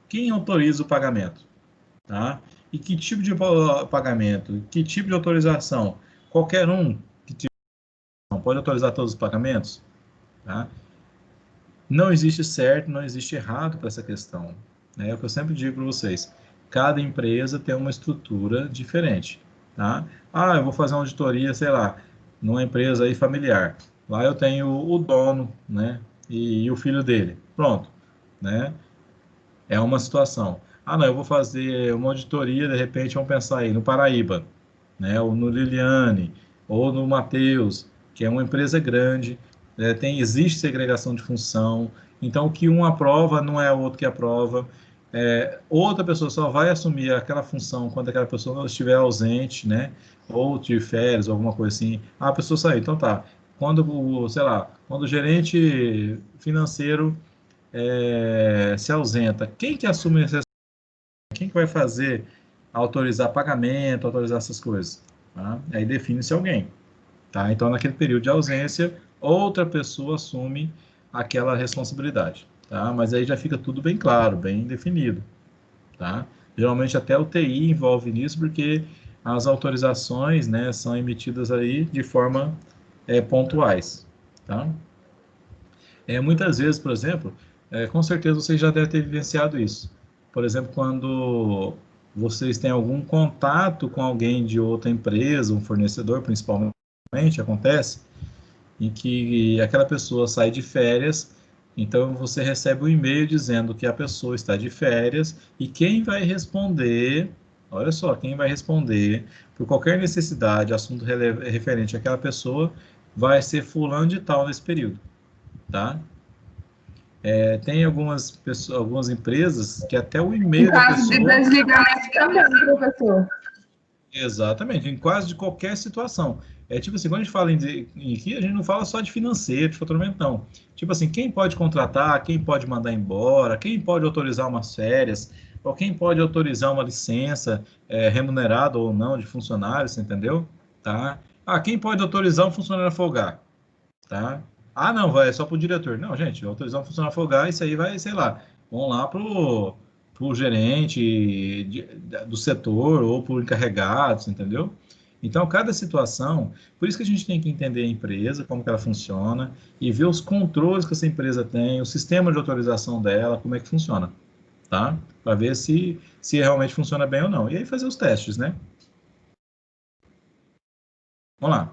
Quem autoriza o pagamento? Tá? E que tipo de pagamento? Que tipo de autorização? Qualquer um pode autorizar todos os pagamentos? Tá? Não existe certo, não existe errado para essa questão. É o que eu sempre digo para vocês. Cada empresa tem uma estrutura diferente. Tá? Eu vou fazer uma auditoria, sei lá, numa empresa aí familiar. Lá eu tenho o dono, né, e o filho dele. Pronto, né? É uma situação. Não, eu vou fazer uma auditoria, de repente, vamos pensar aí, no Paraíba, né, ou no Liliane, ou no Mateus, que é uma empresa grande, existe segregação de função, então o que um aprova não é o outro que aprova, outra pessoa só vai assumir aquela função quando aquela pessoa estiver ausente, né, ou de férias, ou alguma coisa assim. Ah, a pessoa saiu, então tá. Quando, sei lá, quando o gerente financeiro se ausenta, quem que assume essa? Quem que vai fazer autorizar pagamento, autorizar essas coisas? Tá? Aí define-se alguém. Tá? Então, naquele período de ausência, outra pessoa assume aquela responsabilidade. Tá? Mas aí já fica tudo bem claro, bem definido. Tá? Geralmente até o TI envolve nisso, porque as autorizações, né, são emitidas aí de forma pontuais. Tá? Muitas vezes, por exemplo, com certeza vocês já devem ter vivenciado isso. Por exemplo, quando vocês têm algum contato com alguém de outra empresa, um fornecedor principalmente, acontece, em que aquela pessoa sai de férias, então você recebe um e-mail dizendo que a pessoa está de férias e quem vai responder, olha só, quem vai responder por qualquer necessidade, assunto referente àquela pessoa, vai ser fulano de tal nesse período, tá? Tem algumas pessoas, algumas empresas que até o e-mail da pessoa... Em caso de desligamento também, professor. Exatamente, em quase de qualquer situação. Tipo assim, quando a gente fala aqui, a gente não fala só de financeiro, de faturamento, não. Tipo assim, quem pode contratar, quem pode mandar embora, quem pode autorizar umas férias, ou quem pode autorizar uma licença remunerada ou não de funcionários, entendeu? Tá? Quem pode autorizar um funcionário a folgar? Tá? Não, vai só para o diretor. Não, gente, autorizar um funcionário a folgar, isso aí vai, sei lá, vão lá pro gerente do setor ou por encarregados, entendeu? Então, cada situação, por isso que a gente tem que entender a empresa, como que ela funciona, e ver os controles que essa empresa tem, o sistema de autorização dela, como é que funciona, tá? Para ver se realmente funciona bem ou não. E aí fazer os testes, né? Vamos lá.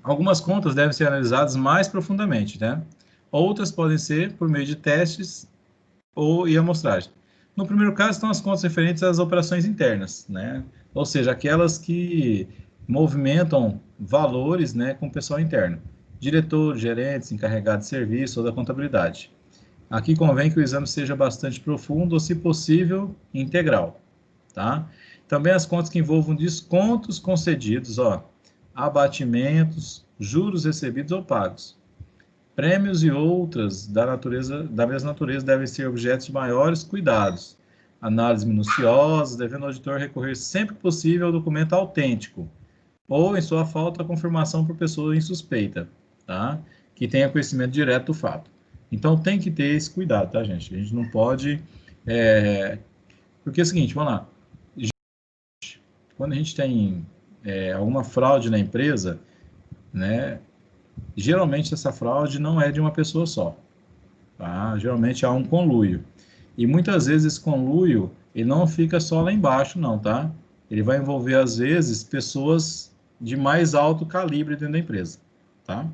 Algumas contas devem ser analisadas mais profundamente, né? Outras podem ser por meio de testes e amostragem. No primeiro caso, estão as contas referentes às operações internas, né? Ou seja, aquelas que movimentam valores, né, com o pessoal interno. Diretores, gerentes, encarregados de serviço ou da contabilidade. Aqui convém que o exame seja bastante profundo ou, se possível, integral, tá? Também as contas que envolvam descontos concedidos, abatimentos, juros recebidos ou pagos. Prêmios e outras da mesma natureza devem ser objetos de maiores cuidados. Análise minuciosa, devendo o auditor recorrer sempre que possível ao documento autêntico, ou, em sua falta, a confirmação por pessoa insuspeita, tá? Que tenha conhecimento direto do fato. Então, tem que ter esse cuidado, tá, gente? A gente não pode... Porque é o seguinte, vamos lá. Quando a gente tem alguma fraude na empresa, né? Geralmente essa fraude não é de uma pessoa só, tá? Geralmente há um conluio. E muitas vezes esse conluio, ele não fica só lá embaixo, não, tá? Ele vai envolver, às vezes, pessoas de mais alto calibre dentro da empresa, tá?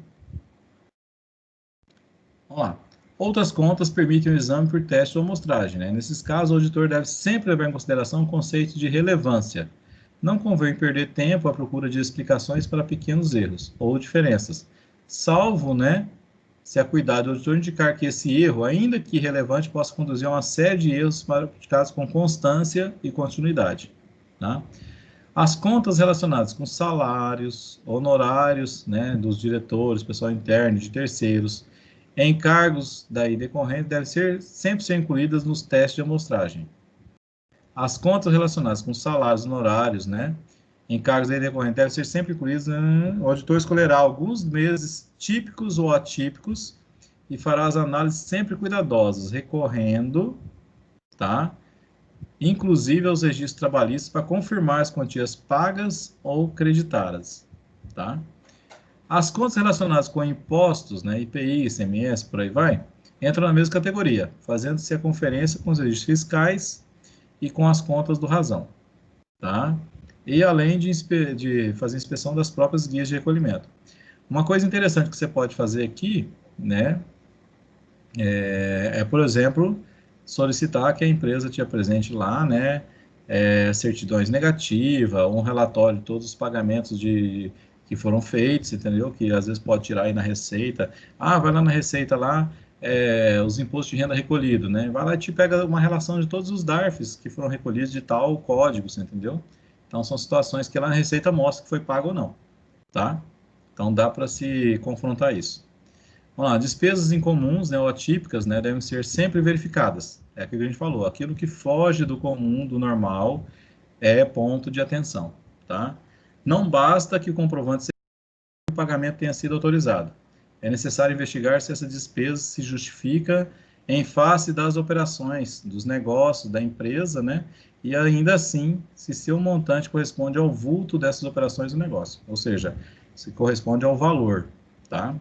Vamos lá. Outras contas permitem o exame por teste ou amostragem, né? Nesses casos, o auditor deve sempre levar em consideração o conceito de relevância. Não convém perder tempo à procura de explicações para pequenos erros ou diferenças, salvo, né, se a cuidado do auditor indicar que esse erro, ainda que relevante, possa conduzir a uma série de erros praticados com constância e continuidade, tá? As contas relacionadas com salários, honorários, né, dos diretores, pessoal interno, de terceiros, encargos daí decorrentes, devem sempre ser incluídas nos testes de amostragem. As contas relacionadas com salários, honorários, né, encargos daí decorrentes, devem ser sempre incluídos. O auditor escolherá alguns meses típicos ou atípicos e fará as análises sempre cuidadosas, recorrendo, tá, inclusive aos registros trabalhistas, para confirmar as quantias pagas ou creditadas, tá? As contas relacionadas com impostos, né, IPI, ICMS, por aí vai, entram na mesma categoria, fazendo-se a conferência com os registros fiscais e com as contas do razão, tá? E além de fazer inspeção das próprias guias de recolhimento. Uma coisa interessante que você pode fazer aqui, né, por exemplo, solicitar que a empresa te apresente lá, né, certidões negativas, um relatório de todos os pagamentos que foram feitos, entendeu? Que às vezes pode tirar aí na Receita. Ah, vai lá na Receita lá, os impostos de renda recolhido, né? Vai lá e te pega uma relação de todos os DARFs que foram recolhidos de tal código, você entendeu? Então, são situações que lá na Receita mostra que foi pago ou não, tá? Então, dá para se confrontar isso. Vamos lá, despesas incomuns, né, ou atípicas, né, devem ser sempre verificadas. É aquilo que a gente falou, aquilo que foge do comum, do normal, é ponto de atenção, tá? Não basta que o comprovante seja que o pagamento tenha sido autorizado. É necessário investigar se essa despesa se justifica em face das operações, dos negócios, da empresa, né? E ainda assim, se seu montante corresponde ao vulto dessas operações do negócio. Ou seja, se corresponde ao valor, tá?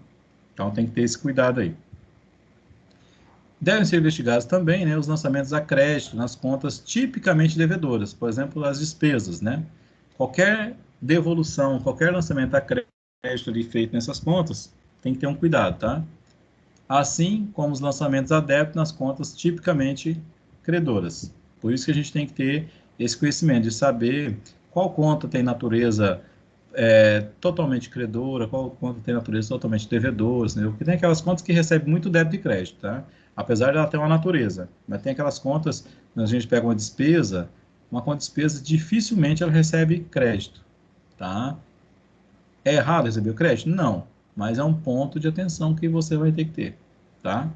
Então, tem que ter esse cuidado aí. Devem ser investigados também, né, os lançamentos a crédito nas contas tipicamente devedoras, por exemplo, as despesas, né? Qualquer devolução, qualquer lançamento a crédito ali feito nessas contas, tem que ter um cuidado, tá? Assim como os lançamentos a débito nas contas tipicamente credoras. Por isso que a gente tem que ter esse conhecimento de saber qual conta tem natureza totalmente credora, qual conta tem natureza totalmente devedora, entendeu? Porque tem aquelas contas que recebem muito débito e crédito, tá? Apesar de ela ter uma natureza, mas tem aquelas contas, quando a gente pega uma conta de despesa, dificilmente ela recebe crédito, tá? É errado receber o crédito? Não, mas é um ponto de atenção que você vai ter que ter, tá?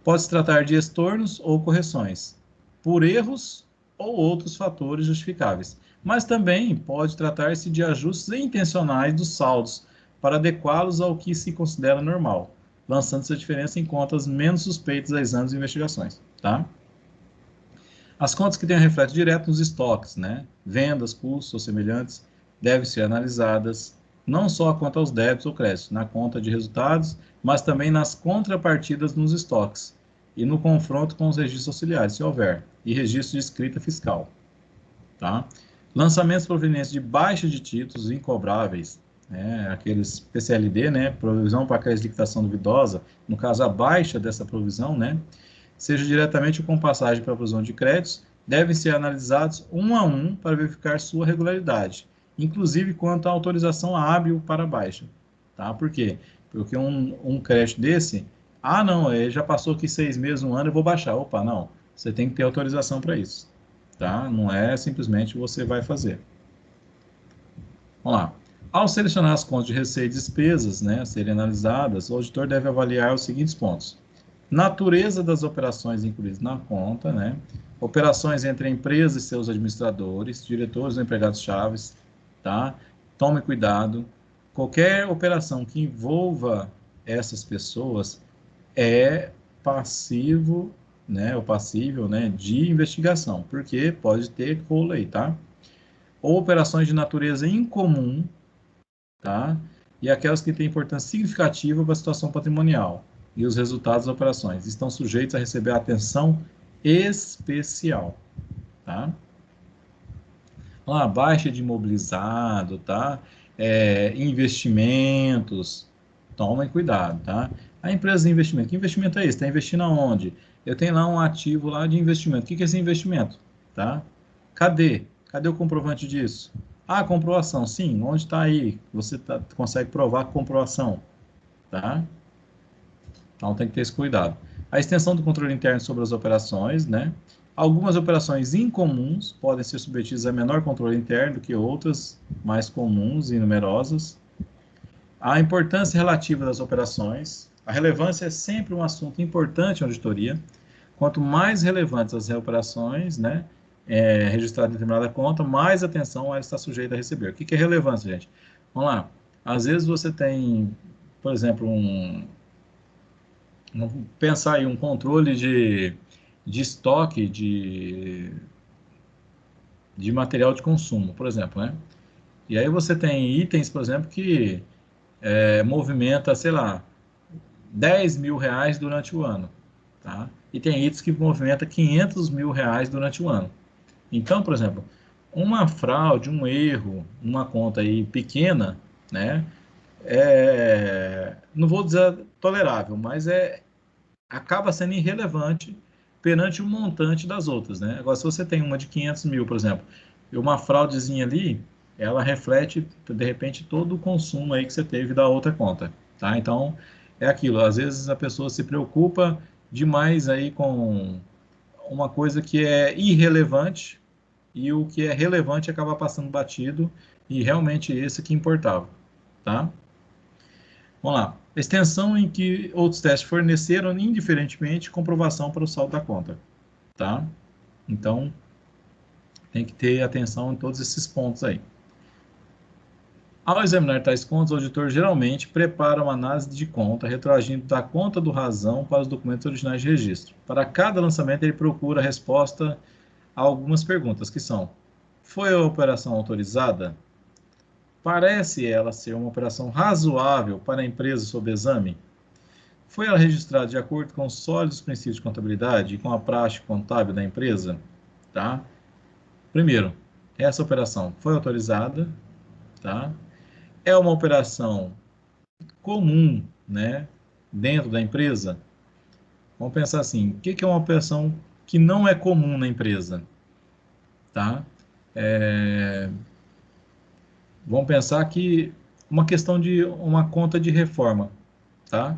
Pode se tratar de estornos ou correções, por erros ou outros fatores justificáveis, mas também pode tratar-se de ajustes intencionais dos saldos para adequá-los ao que se considera normal, lançando essa diferença em contas menos suspeitas a exames e investigações, tá? As contas que têm reflexo direto nos estoques, né? Vendas, custos ou semelhantes, devem ser analisadas, não só quanto aos débitos ou créditos, na conta de resultados, mas também nas contrapartidas nos estoques e no confronto com os registros auxiliares, se houver, e registro de escrita fiscal, tá? Lançamentos provenientes de baixa de títulos incobráveis, aqueles PCLD, né, provisão para crédito de liquidação duvidosa, no caso a baixa dessa provisão, né, seja diretamente ou com passagem para a provisão de créditos, devem ser analisados um a um para verificar sua regularidade, inclusive quanto à autorização hábil para baixa, tá? Por quê? Porque um crédito desse, não, ele já passou aqui 6 meses, 1 ano, eu vou baixar. Opa, não, você tem que ter autorização para isso, tá? Não é simplesmente você vai fazer. Vamos lá. Ao selecionar as contas de receita e despesas, né, serem analisadas, o auditor deve avaliar os seguintes pontos: natureza das operações incluídas na conta, né, operações entre a empresa e seus administradores, diretores ou empregados-chave, tá? Tome cuidado. Qualquer operação que envolva essas pessoas é passivo, né, ou passível, né, de investigação, porque pode ter cola aí, tá? Ou operações de natureza incomum, tá? E aquelas que têm importância significativa para a situação patrimonial e os resultados das operações estão sujeitos a receber atenção especial, tá? Baixa de imobilizado, tá? Investimentos, tomem cuidado, tá? A empresa de investimento, que investimento é esse? Está investindo aonde? Eu tenho lá um ativo lá de investimento. O que é esse investimento? Tá? Cadê? Cadê o comprovante disso? Comprovação. Sim, onde está aí? Você consegue provar a comprovação, tá? Então, tem que ter esse cuidado. A extensão do controle interno sobre as operações, né? Algumas operações incomuns podem ser submetidas a menor controle interno do que outras mais comuns e numerosas. A importância relativa das operações. A relevância é sempre um assunto importante na auditoria. Quanto mais relevantes as operações, né, registradas em determinada conta, mais atenção ela está sujeita a receber. O que é relevância, gente? Vamos lá. Às vezes você tem, por exemplo, vamos pensar aí, um controle de estoque de material de consumo, por exemplo, né? E aí você tem itens, por exemplo, que movimenta, sei lá, 10 mil reais durante o ano, tá? E tem itens que movimenta 500 mil reais durante o ano. Então, por exemplo, uma fraude, um erro, uma conta aí pequena, né? Não vou dizer tolerável, mas acaba sendo irrelevante perante o montante das outras, né? Agora, se você tem uma de 500 mil, por exemplo, e uma fraudezinha ali, ela reflete, de repente, todo o consumo aí que você teve da outra conta, tá? Então, é aquilo, às vezes a pessoa se preocupa demais aí com uma coisa que é irrelevante, e o que é relevante acaba passando batido, e realmente esse que importava, tá? Vamos lá. Extensão em que outros testes forneceram, indiferentemente, comprovação para o saldo da conta, tá? Então, tem que ter atenção em todos esses pontos aí. Ao examinar tais contas, o auditor geralmente prepara uma análise de conta, retroagindo da conta do razão para os documentos originais de registro. Para cada lançamento, ele procura a resposta a algumas perguntas, que são: foi a operação autorizada? Parece ela ser uma operação razoável para a empresa sob exame? Foi ela registrada de acordo com os sólidos princípios de contabilidade e com a prática contábil da empresa? Tá? Primeiro, essa operação foi autorizada, tá? É uma operação comum, né, dentro da empresa? Vamos pensar assim, o que é uma operação que não é comum na empresa? Tá? Vamos pensar que uma questão de uma conta de reforma, tá?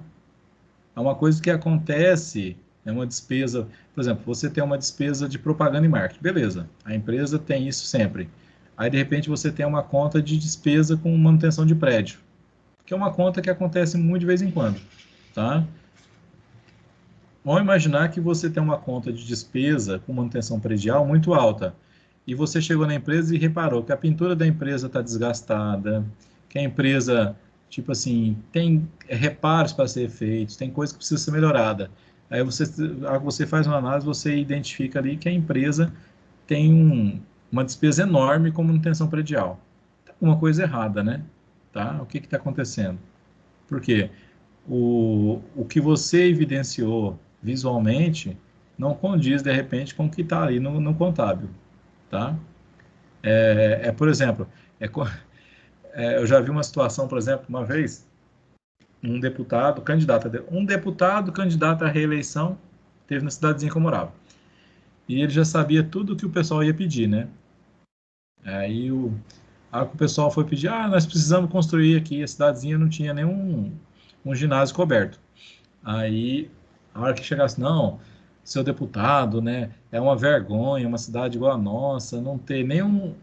É uma coisa que acontece, é uma despesa, por exemplo, você tem uma despesa de propaganda e marketing, beleza, a empresa tem isso sempre. Aí, de repente, você tem uma conta de despesa com manutenção de prédio, que é uma conta que acontece muito de vez em quando, tá? Vamos imaginar que você tem uma conta de despesa com manutenção predial muito alta, e você chegou na empresa e reparou que a pintura da empresa está desgastada, que a empresa, tipo assim, tem reparos para ser feitos, tem coisa que precisa ser melhorada. Aí você faz uma análise, você identifica ali que a empresa tem uma despesa enorme com manutenção predial. Tá uma coisa errada, né? Tá? O que está acontecendo? Por quê? O que você evidenciou visualmente não condiz, de repente, com o que está ali no contábil, tá? Por exemplo, eu já vi uma situação, por exemplo, uma vez, um deputado candidato à reeleição teve na cidadezinha que eu morava. E ele já sabia tudo o que o pessoal ia pedir, né? Aí o pessoal foi pedir, nós precisamos construir aqui, a cidadezinha não tinha nenhum ginásio coberto. Aí, a hora que chegasse, não, seu deputado, né, é uma vergonha, uma cidade igual a nossa, não ter nenhum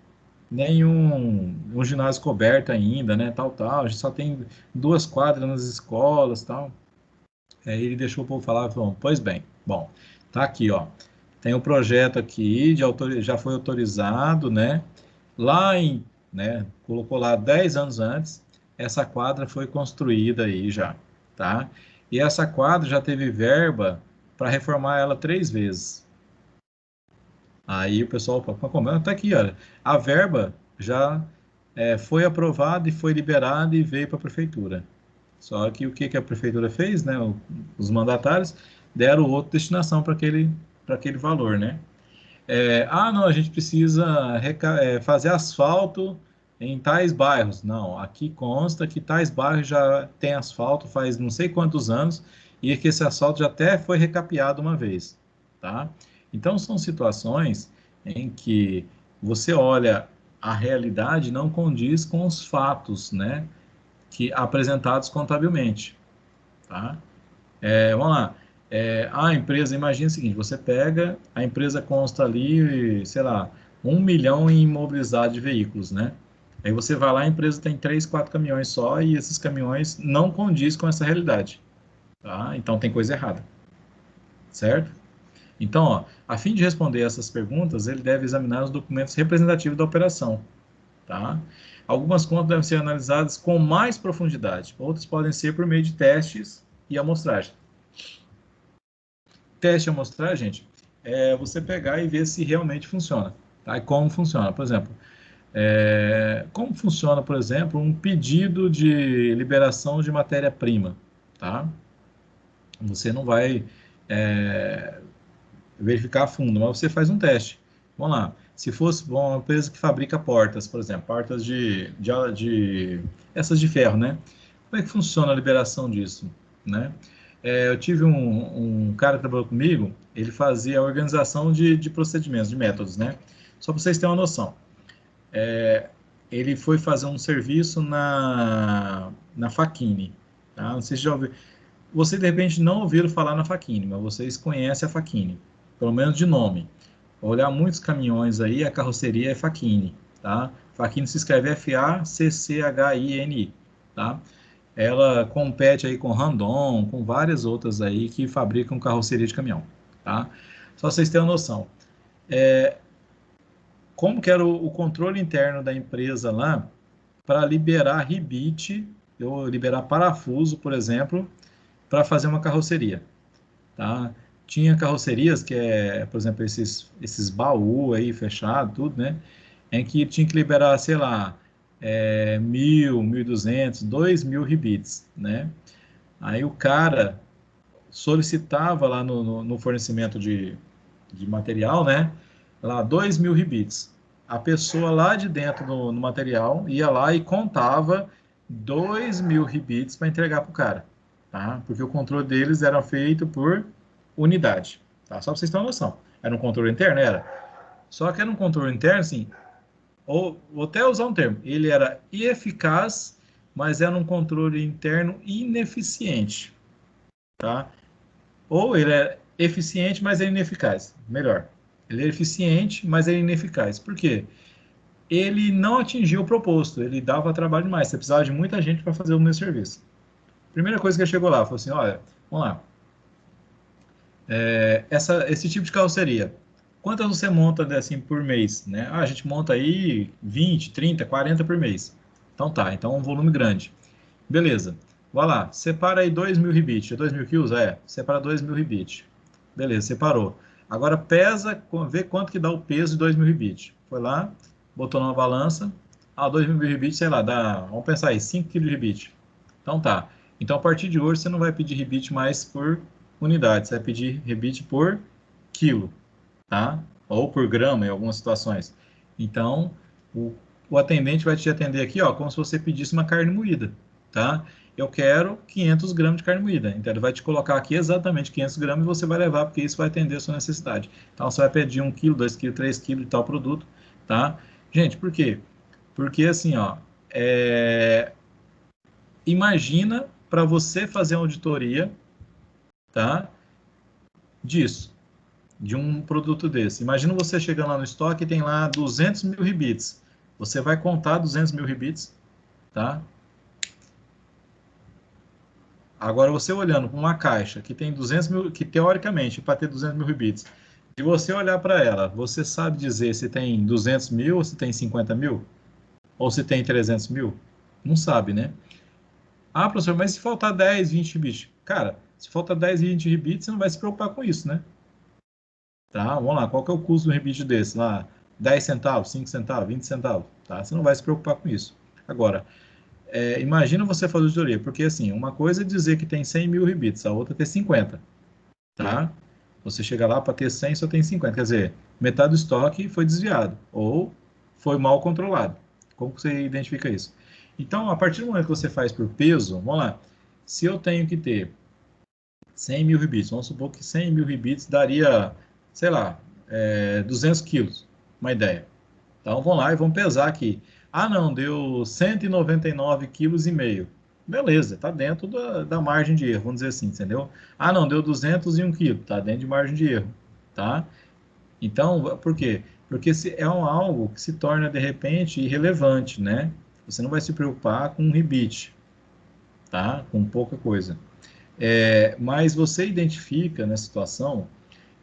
ginásio coberto ainda, né, tal, a gente só tem 2 quadras nas escolas, tal. Aí ele deixou o povo falar, falou, pois bem, bom, tá aqui, ó, tem um projeto aqui, já foi autorizado, né, né, colocou lá 10 anos antes, essa quadra foi construída aí já, tá? E essa quadra já teve verba para reformar ela 3 vezes. Aí o pessoal falou, como? Tá aqui, olha, a verba já foi aprovada e foi liberada e veio para a prefeitura. Só que o que a prefeitura fez, né? Os mandatários deram outra destinação para aquele valor, né? Não, a gente precisa fazer asfalto em tais bairros. Não, aqui consta que tais bairros já tem asfalto faz não sei quantos anos e que esse asfalto já até foi recapeado uma vez, tá? Então, são situações em que você olha a realidade não condiz com os fatos, né, apresentados contabilmente, tá? Vamos lá. A empresa, imagina o seguinte, você pega, a empresa consta ali, sei lá, 1 milhão em imobilizado de veículos, né? Aí você vai lá, a empresa tem 3, 4 caminhões só e esses caminhões não condiz com essa realidade, tá? Então tem coisa errada, certo? Então, ó, a fim de responder essas perguntas, ele deve examinar os documentos representativos da operação, tá? Algumas contas devem ser analisadas com mais profundidade, outras podem ser por meio de testes e amostragem. Teste e amostragem, gente, é você pegar e ver se realmente funciona, tá? E como funciona, por exemplo, como funciona, por exemplo, um pedido de liberação de matéria-prima, tá? Você não vai verificar a fundo, mas você faz um teste. Vamos lá, se fosse uma empresa que fabrica portas, por exemplo, portas essas de ferro, né? Como é que funciona a liberação disso, né? Eu tive um cara que trabalhou comigo, ele fazia a organização de procedimentos, de métodos, né? Só para vocês terem uma noção. ele foi fazer um serviço na Facchini, tá? Não sei se já ouviu. Você, de repente, não ouviram falar na Facchini, mas vocês conhecem a Facchini, pelo menos de nome. Olhar muitos caminhões aí, a carroceria é Facchini, tá? Facchini se escreve F-A-C-C-H-I-N-I, tá? Ela compete aí com Randon, com várias outras aí que fabricam carroceria de caminhão, tá? Só vocês terem uma noção. Como que era o controle interno da empresa lá para liberar ribite, ou liberar parafuso, por exemplo, para fazer uma carroceria, tá? Tinha carrocerias que por exemplo, esses baú aí fechado, tudo, né? Em que tinha que liberar, sei lá, 1.000, 1.200, 2.000 ribites, né? Aí o cara solicitava lá no fornecimento de material, né? Lá 2.000 ribites. A pessoa lá de dentro no material ia lá e contava 2.000 ribites para entregar para o cara, tá? Porque o controle deles era feito por unidade, tá? Só para vocês terem uma noção. Era um controle interno? Era. Só que era um controle interno, assim, vou até usar um termo, ele era eficaz, mas era um controle interno ineficiente, tá? Ou ele é eficiente, mas é ineficaz. Melhor. Ele é eficiente, mas é ineficaz. Por quê? Ele não atingiu o proposto, ele dava trabalho demais, você precisava de muita gente para fazer o mesmo serviço. Primeira coisa que ele chegou lá, falou assim, olha, vamos lá, esse tipo de carroceria, quantas você monta assim por mês, né? A gente monta aí 20, 30, 40 por mês. Então tá, então é um volume grande. Beleza, vai lá, separa aí 2.000 ribites, 2.000 quilos? Separa 2.000 ribites. Beleza, separou. Agora pesa, vê quanto que dá o peso de 2.000 ribites. Foi lá, botou numa balança, 2.000 ribites, sei lá, vamos pensar aí, 5 kg de ribite. Então tá, então a partir de hoje você não vai pedir ribite mais por unidade, você vai pedir ribite por quilo, tá? Ou por grama em algumas situações. Então, o atendente vai te atender aqui, ó, como se você pedisse uma carne moída, tá? Eu quero 500 gramas de carne moída. Então, ele vai te colocar aqui exatamente 500 gramas e você vai levar, porque isso vai atender a sua necessidade. Então, você vai pedir 1 kg, 2 kg, 3 kg de tal produto, tá? Gente, por quê? Porque, assim, ó, imagina para você fazer uma auditoria, tá? Disso, de um produto desse. Imagina você chegando lá no estoque e tem lá 200.000 ribites. Você vai contar 200.000 ribites, tá? Agora, você olhando para uma caixa que tem 200.000, que teoricamente, para ter 200.000 ribites, se você olhar para ela, você sabe dizer se tem 200.000, ou se tem 50.000? Ou se tem 300.000? Não sabe, né? Professor, mas se faltar 10, 20 ribites? Cara, se faltar 10, 20 ribites, você não vai se preocupar com isso, né? Tá? Vamos lá, qual que é o custo do ribite desse? Lá, 10 centavos, 5 centavos, 20 centavos, tá? Você não vai se preocupar com isso. Agora, imagina você fazer auditoria, porque assim, uma coisa é dizer que tem 100.000 ribites, a outra é ter 50, tá? Você chega lá para ter 100, só tem 50, quer dizer, metade do estoque foi desviado, ou foi mal controlado. Como você identifica isso? Então, a partir do momento que você faz por peso, vamos lá, se eu tenho que ter 100.000 ribites, vamos supor que 100.000 ribites daria, sei lá, 200 quilos, uma ideia. Então, vamos lá e vamos pesar aqui. Não, deu 199,5 quilos. Beleza, está dentro da margem de erro, vamos dizer assim, entendeu? Não, deu 201 quilos, está dentro de margem de erro, tá? Então, por quê? Porque algo que se torna, de repente, irrelevante, né? Você não vai se preocupar com um ribite, tá? Com pouca coisa. Mas você identifica, nessa situação,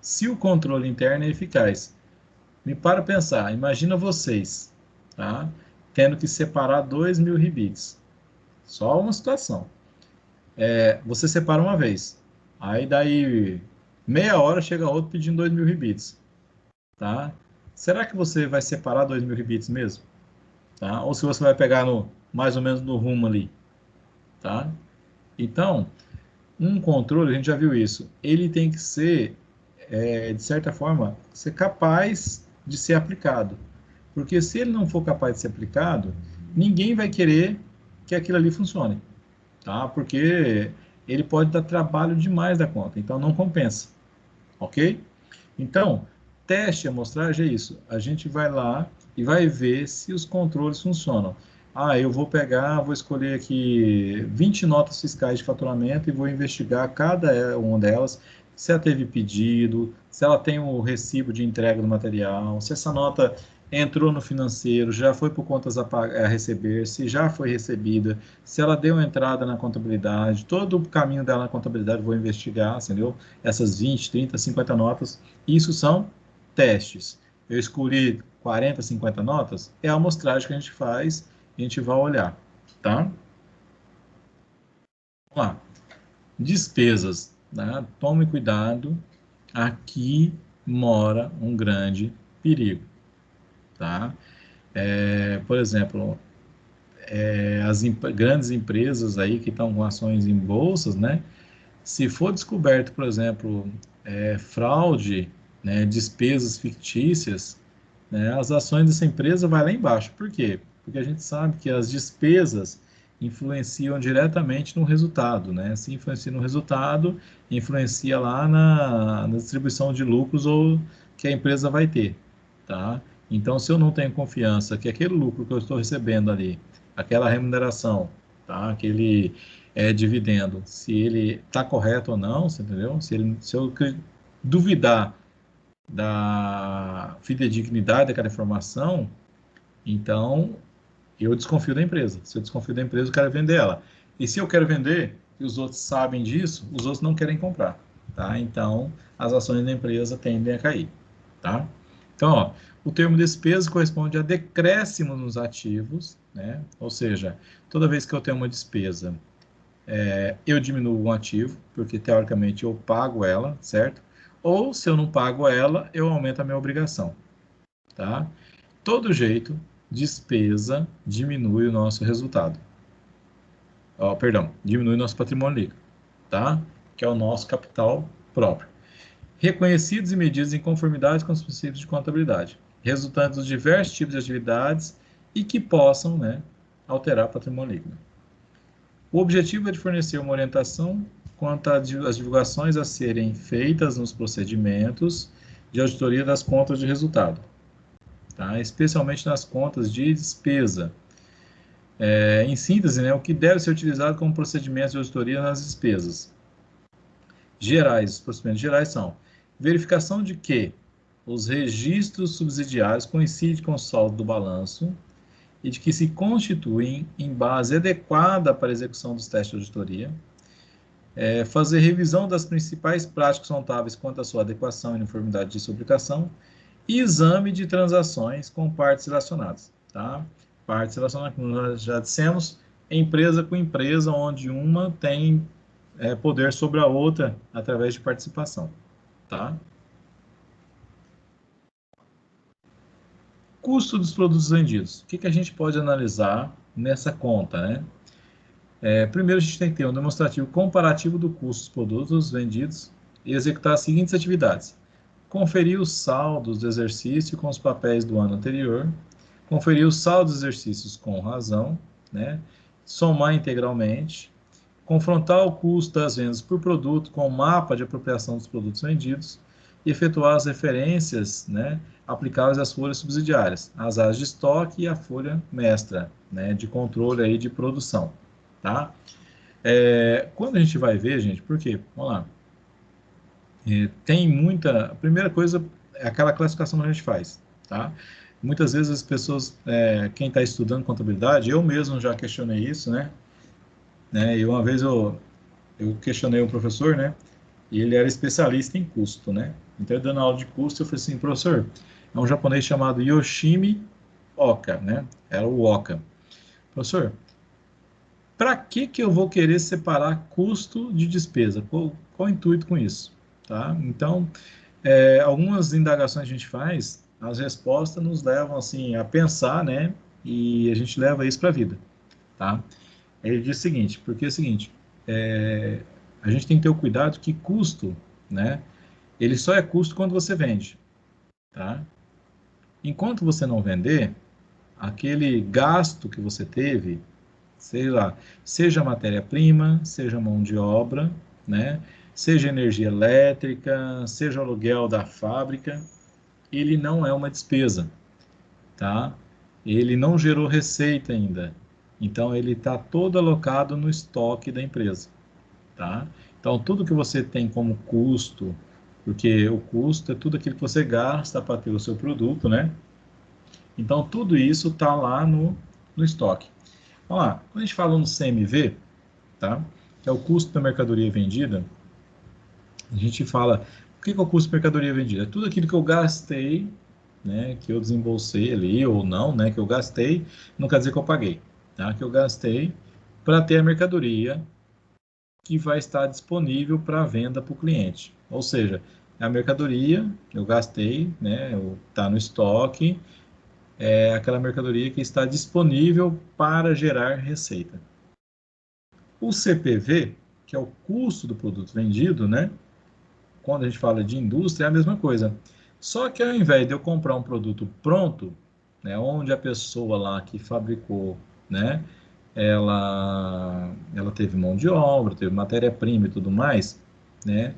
se o controle interno é eficaz. Me para pensar, imagina vocês, tá? Tendo que separar 2.000 ribites. Só uma situação. Você separa uma vez. Aí daí, meia hora, chega outro pedindo 2.000 ribites. Tá? Será que você vai separar 2.000 ribites mesmo? Tá? Ou se você vai pegar mais ou menos no rumo ali. Tá? Então, um controle, a gente já viu isso, ele tem que ser, de certa forma, ser capaz de ser aplicado. Porque se ele não for capaz de ser aplicado, ninguém vai querer que aquilo ali funcione. Tá? Porque ele pode dar trabalho demais da conta, então não compensa. Ok? Então, teste de amostragem é isso. A gente vai lá e vai ver se os controles funcionam. Eu vou vou escolher aqui 20 notas fiscais de faturamento e vou investigar cada uma delas, se ela teve pedido, se ela tem o recibo de entrega do material, se essa nota entrou no financeiro, já foi por contas a receber, se já foi recebida, se ela deu entrada na contabilidade, todo o caminho dela na contabilidade eu vou investigar, entendeu? Essas 20, 30, 50 notas, isso são testes. Eu escolhi 40, 50 notas, é a amostragem que a gente faz, a gente vai olhar, tá? Vamos lá. Despesas, né? Tome cuidado, aqui mora um grande perigo, tá? Por exemplo, as grandes empresas aí que estão com ações em bolsas, né? Se for descoberto, por exemplo, fraude, né, despesas fictícias, né, as ações dessa empresa vai lá embaixo. Por quê? Porque a gente sabe que as despesas influenciam diretamente no resultado, né? Se influencia no resultado, influencia lá na distribuição de lucros ou que a empresa vai ter, tá? Então, se eu não tenho confiança que aquele lucro que eu estou recebendo ali, aquela remuneração, tá? Aquele dividendo, se ele está correto ou não, você entendeu? Se eu duvidar da fidedignidade daquela informação, então eu desconfio da empresa. Se eu desconfio da empresa, eu quero vender ela. E se eu quero vender, e os outros sabem disso, os outros não querem comprar, tá? Então, as ações da empresa tendem a cair, tá? Então, ó, o termo despesa corresponde a decréscimo nos ativos, né? Ou seja, toda vez que eu tenho uma despesa, eu diminuo um ativo, porque teoricamente eu pago ela, certo? Ou se eu não pago ela, eu aumento a minha obrigação, tá? Todo jeito, despesa diminui o nosso resultado. Diminui o nosso patrimônio líquido, tá? Que é o nosso capital próprio. Reconhecidos e medidos em conformidade com os princípios de contabilidade, resultantes dos diversos tipos de atividades e que possam, né, alterar o patrimônio líquido. O objetivo é de fornecer uma orientação quanto às divulgações a serem feitas nos procedimentos de auditoria das contas de resultado, tá? Especialmente nas contas de despesa. Em síntese, né, o que deve ser utilizado como procedimento de auditoria nas despesas gerais. Os procedimentos gerais são verificação de que os registros subsidiários coincidem com o saldo do balanço e de que se constituem em base adequada para a execução dos testes de auditoria, fazer revisão das principais práticas contábeis quanto à sua adequação e uniformidade de sua aplicação, e exame de transações com partes relacionadas, tá? Partes relacionadas, como nós já dissemos, empresa com empresa, onde uma tem poder sobre a outra através de participação, tá? Custo dos produtos vendidos. O que a gente pode analisar nessa conta, né? Primeiro, a gente tem que ter um demonstrativo comparativo do custo dos produtos vendidos e executar as seguintes atividades: conferir os saldos do exercício com os papéis do ano anterior, conferir os saldos dos exercícios com razão, né? Somar integralmente, confrontar o custo das vendas por produto com o mapa de apropriação dos produtos vendidos e efetuar as referências, né, aplicáveis às folhas subsidiárias, as áreas de estoque e a folha mestra, né, de controle aí de produção, tá? Quando a gente vai ver, gente, por quê? Vamos lá. Tem muita... A primeira coisa é aquela classificação que a gente faz, tá? Muitas vezes as pessoas, quem está estudando contabilidade, eu mesmo já questionei isso, né? E uma vez eu questionei um professor, né? E ele era especialista em custo, né? Então, dando aula de custo, eu falei assim: professor, é um japonês chamado Yoshimi Oka, né? Era o Oka. Professor, para que eu vou querer separar custo de despesa? Qual o intuito com isso? Tá? Então, algumas indagações que a gente faz, as respostas nos levam assim, a pensar, né? E a gente leva isso para a vida, tá? Ele diz o seguinte, porque é o seguinte, a gente tem que ter o cuidado que custo, né? Ele só é custo quando você vende, tá? Enquanto você não vender, aquele gasto que você teve, sei lá, seja matéria-prima, seja mão de obra, né? Seja energia elétrica, seja aluguel da fábrica, ele não é uma despesa, tá? Ele não gerou receita ainda. Então, ele está todo alocado no estoque da empresa, tá? Então, tudo que você tem como custo, porque o custo é tudo aquilo que você gasta para ter o seu produto, né? Então, tudo isso está lá no estoque. Vamos lá, quando a gente fala no CMV, tá? Que é o custo da mercadoria vendida, a gente fala, o que é o custo da mercadoria vendida? É tudo aquilo que eu gastei, né, que eu desembolsei ali, ou não, né, que eu gastei, não quer dizer que eu paguei, tá? Que eu gastei para ter a mercadoria que vai estar disponível para venda para o cliente. Ou seja, a mercadoria, eu gastei, né, está no estoque, é aquela mercadoria que está disponível para gerar receita. O CPV, que é o custo do produto vendido, né, quando a gente fala de indústria, é a mesma coisa. Só que ao invés de eu comprar um produto pronto, né, onde a pessoa lá que fabricou, né, ela teve mão de obra, teve matéria-prima e tudo mais, né?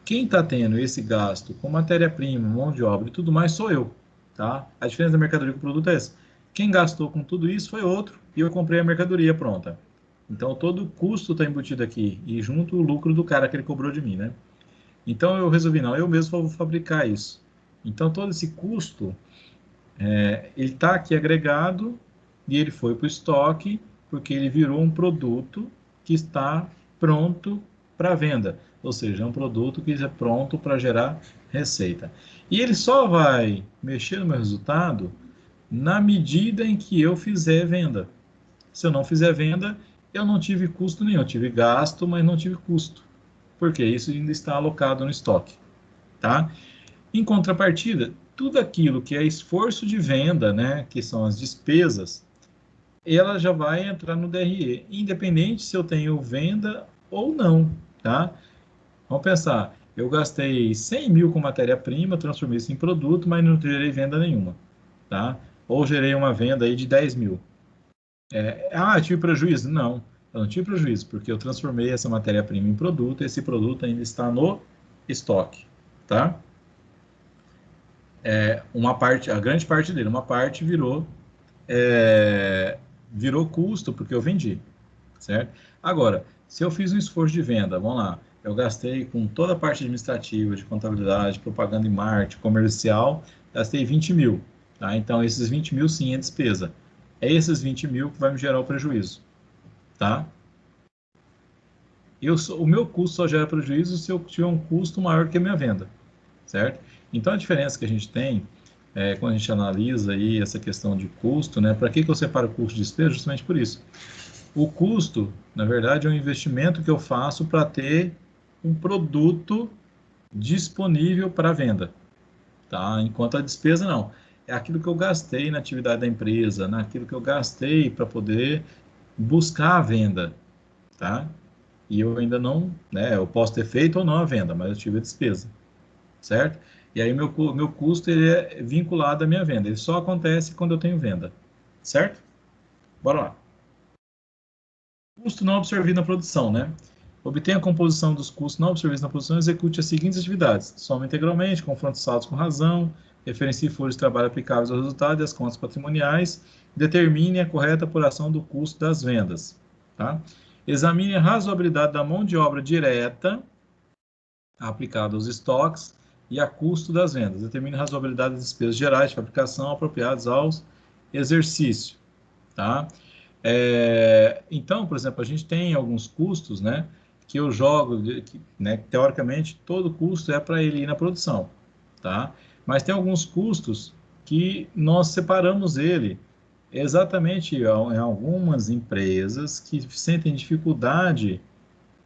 Quem está tendo esse gasto com matéria-prima, mão de obra e tudo mais sou eu, tá? A diferença da mercadoria com o produto é essa. Quem gastou com tudo isso foi outro e eu comprei a mercadoria pronta. Então, todo o custo está embutido aqui e junto o lucro do cara que ele cobrou de mim, né? Então, eu resolvi, não, eu mesmo vou fabricar isso. Então, todo esse custo, ele está aqui agregado e ele foi para o estoque porque ele virou um produto que está pronto para venda. Ou seja, é um produto que é pronto para gerar receita. E ele só vai mexer no meu resultado na medida em que eu fizer venda. Se eu não fizer venda, eu não tive custo nenhum. Eu tive gasto, mas não tive custo. Porque isso ainda está alocado no estoque. Tá? Em contrapartida, tudo aquilo que é esforço de venda, né, que são as despesas, ela já vai entrar no DRE, independente se eu tenho venda ou não, tá? Vamos pensar, eu gastei 100 mil com matéria-prima, transformei isso em produto, mas não gerei venda nenhuma, tá? Ou gerei uma venda aí de 10 mil. Tive prejuízo? Não, eu não tive prejuízo, porque eu transformei essa matéria-prima em produto, e esse produto ainda está no estoque, tá? Uma parte, a grande parte dele, uma parte virou custo, porque eu vendi, certo? Agora, se eu fiz um esforço de venda, vamos lá, eu gastei com toda a parte administrativa, de contabilidade, propaganda e marketing, comercial, gastei 20 mil, tá? Então, esses 20 mil, sim, é despesa. É esses 20 mil que vai me gerar o prejuízo, tá? O meu custo só gera prejuízo se eu tiver um custo maior que a minha venda, certo? Então, a diferença que a gente tem, quando a gente analisa aí essa questão de custo, né? Para que eu separo custo de despesa? Justamente por isso. O custo, na verdade, é um investimento que eu faço para ter um produto disponível para venda, tá? Enquanto a despesa não. É aquilo que eu gastei na atividade da empresa, naquilo que eu gastei para poder buscar a venda, tá? E eu ainda não, né? Eu posso ter feito ou não a venda, mas eu tive a despesa, certo? E aí meu custo ele é vinculado à minha venda. Ele só acontece quando eu tenho venda, certo? Bora lá. Custo não absorvido na produção, né? Obtenha a composição dos custos não absorvidos na produção e execute as seguintes atividades. Soma integralmente, confronte saldos com razão, referencie folhas de trabalho aplicáveis ao resultado e as contas patrimoniais, determine a correta apuração do custo das vendas. Tá? Examine a razoabilidade da mão de obra direta aplicada aos estoques e a custo das vendas. Determine a razoabilidade das despesas gerais de fabricação apropriadas aos exercícios. Tá? Então, por exemplo, a gente tem alguns custos, né, que eu jogo, né, teoricamente, todo custo é para ele ir na produção, tá? Mas tem alguns custos que nós separamos ele exatamente em algumas empresas que sentem dificuldade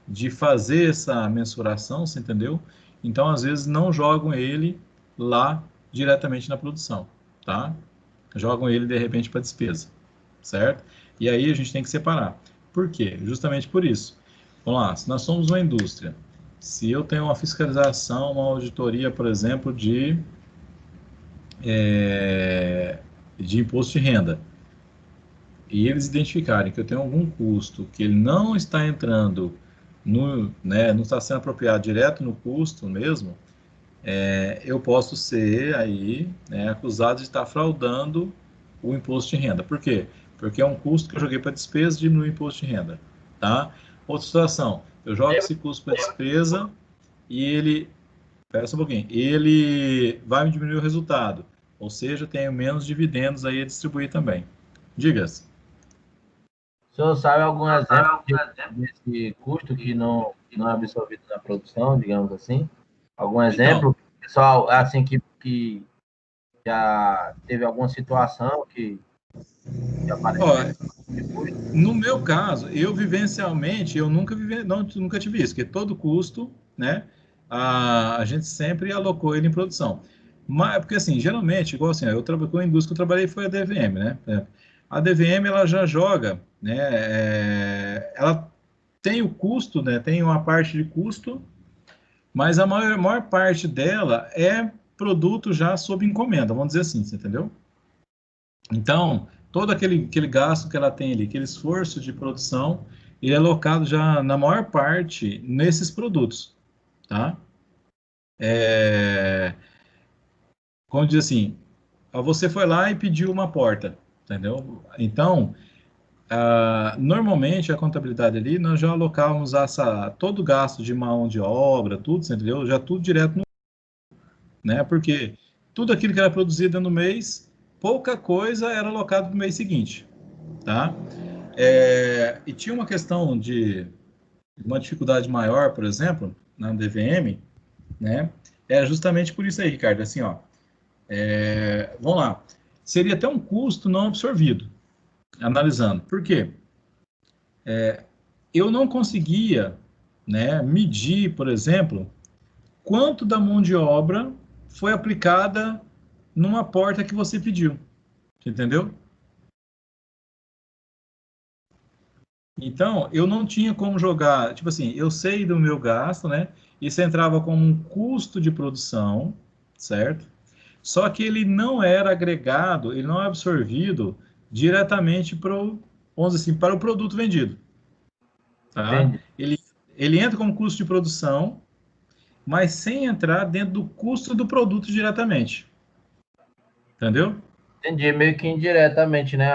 de fazer essa mensuração, você entendeu? Então, às vezes, não jogam ele lá diretamente na produção, tá? Jogam ele, de repente, para despesa, certo? E aí a gente tem que separar. Por quê? Justamente por isso. Vamos lá, se nós somos uma indústria, se eu tenho uma fiscalização, uma auditoria, por exemplo, de imposto de renda, e eles identificarem que eu tenho algum custo que ele não está entrando, não está sendo apropriado direto no custo mesmo, eu posso ser aí, né, acusado de estar fraudando o imposto de renda. Por quê? Porque é um custo que eu joguei para despesa e diminui o imposto de renda, tá? Outra situação, eu jogo esse custo para despesa e ele, espera só um pouquinho, ele vai me diminuir o resultado, ou seja, eu tenho menos dividendos aí a distribuir também. Diga-se. O senhor sabe algum exemplo desse custo que não é absorvido na produção, digamos assim? Algum exemplo? Pessoal, assim, que já teve alguma situação que apareceu? No meu caso, eu vivencialmente, eu nunca tive isso, porque todo custo, né, a gente sempre alocou ele em produção. Mas, porque assim, geralmente, igual assim, com a indústria que eu trabalhei foi a DVM, né? A DVM, ela já joga, né, ela tem o custo, né, tem uma parte de custo, mas a maior parte dela é produto já sob encomenda, vamos dizer assim, você entendeu? Então, todo aquele gasto que ela tem ali, aquele esforço de produção, ele é alocado já, na maior parte, nesses produtos, tá? Como diz assim, você foi lá e pediu uma porta, entendeu? Então, normalmente, a contabilidade ali, nós já alocávamos todo o gasto de mão de obra, tudo, você entendeu? Já tudo direto no... né? Porque tudo aquilo que era produzido no mês, pouca coisa era alocado no mês seguinte, tá? E tinha uma questão de uma dificuldade maior, por exemplo, na DVM, né? Era justamente por isso aí, Ricardo, assim, ó, vamos lá, seria até um custo não absorvido, analisando. Por quê? Eu não conseguia, né, medir, por exemplo, quanto da mão de obra foi aplicada numa porta que você pediu, entendeu? Então, eu não tinha como jogar, tipo assim, eu sei do meu gasto, né? Isso entrava como um custo de produção, certo? Só que ele não era agregado, ele não é absorvido diretamente vamos dizer assim, para o produto vendido, tá? Ele entra como custo de produção, mas sem entrar dentro do custo do produto diretamente. Entendeu? Entendi, meio que indiretamente, né?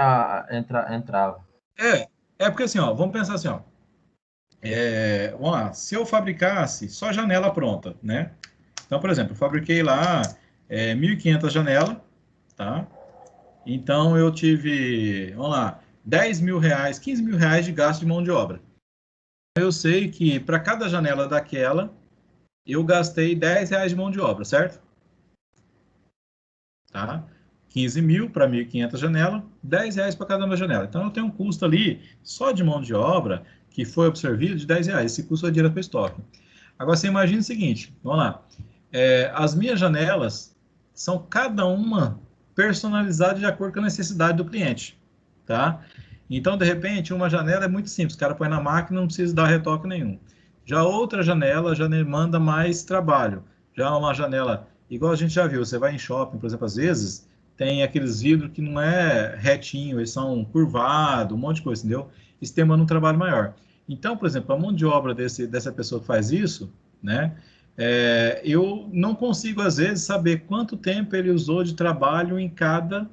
Entrava. Porque assim, ó, vamos pensar assim, ó. Vamos lá, se eu fabricasse só janela pronta, né? Então, por exemplo, eu fabriquei lá 1.500 janelas, tá? Então, eu tive, vamos lá, 10 mil reais, 15 mil reais de gasto de mão de obra. Eu sei que para cada janela daquela, eu gastei 10 reais de mão de obra, certo? Tá? 15 mil para 1.500 janelas, 10 reais para cada uma janela. Então, eu tenho um custo ali, só de mão de obra, que foi absorvido de 10 reais. Esse custo é direto para o estoque. Agora, você imagina o seguinte, vamos lá. As minhas janelas são cada uma personalizada de acordo com a necessidade do cliente, tá? Então, de repente, uma janela é muito simples, o cara põe na máquina, não precisa dar retoque nenhum. Já outra janela já demanda mais trabalho. Já uma janela, igual a gente já viu, você vai em shopping, por exemplo, às vezes, tem aqueles vidros que não é retinho, eles são curvados, um monte de coisa, entendeu? Isso demanda um trabalho maior. Então, por exemplo, a mão de obra dessa pessoa que faz isso, né? Eu não consigo, às vezes, saber quanto tempo ele usou de trabalho em cada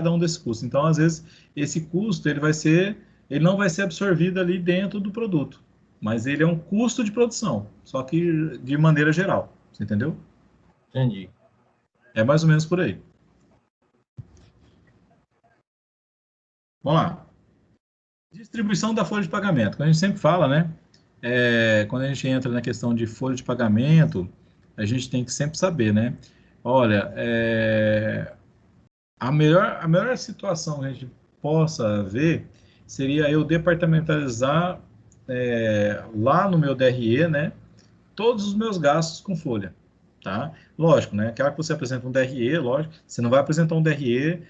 um desses custos. Então, às vezes, esse custo ele não vai ser absorvido ali dentro do produto, mas ele é um custo de produção, só que de maneira geral. Você entendeu? Entendi. É mais ou menos por aí. Vamos lá. Distribuição da folha de pagamento. Como a gente sempre fala, né? Quando a gente entra na questão de folha de pagamento, a gente tem que sempre saber, né? Olha, a melhor situação que a gente possa ver seria eu departamentalizar lá no meu DRE, né? Todos os meus gastos com folha, tá? Lógico, né? Aquela que você apresenta um DRE, lógico, você não vai apresentar um DRE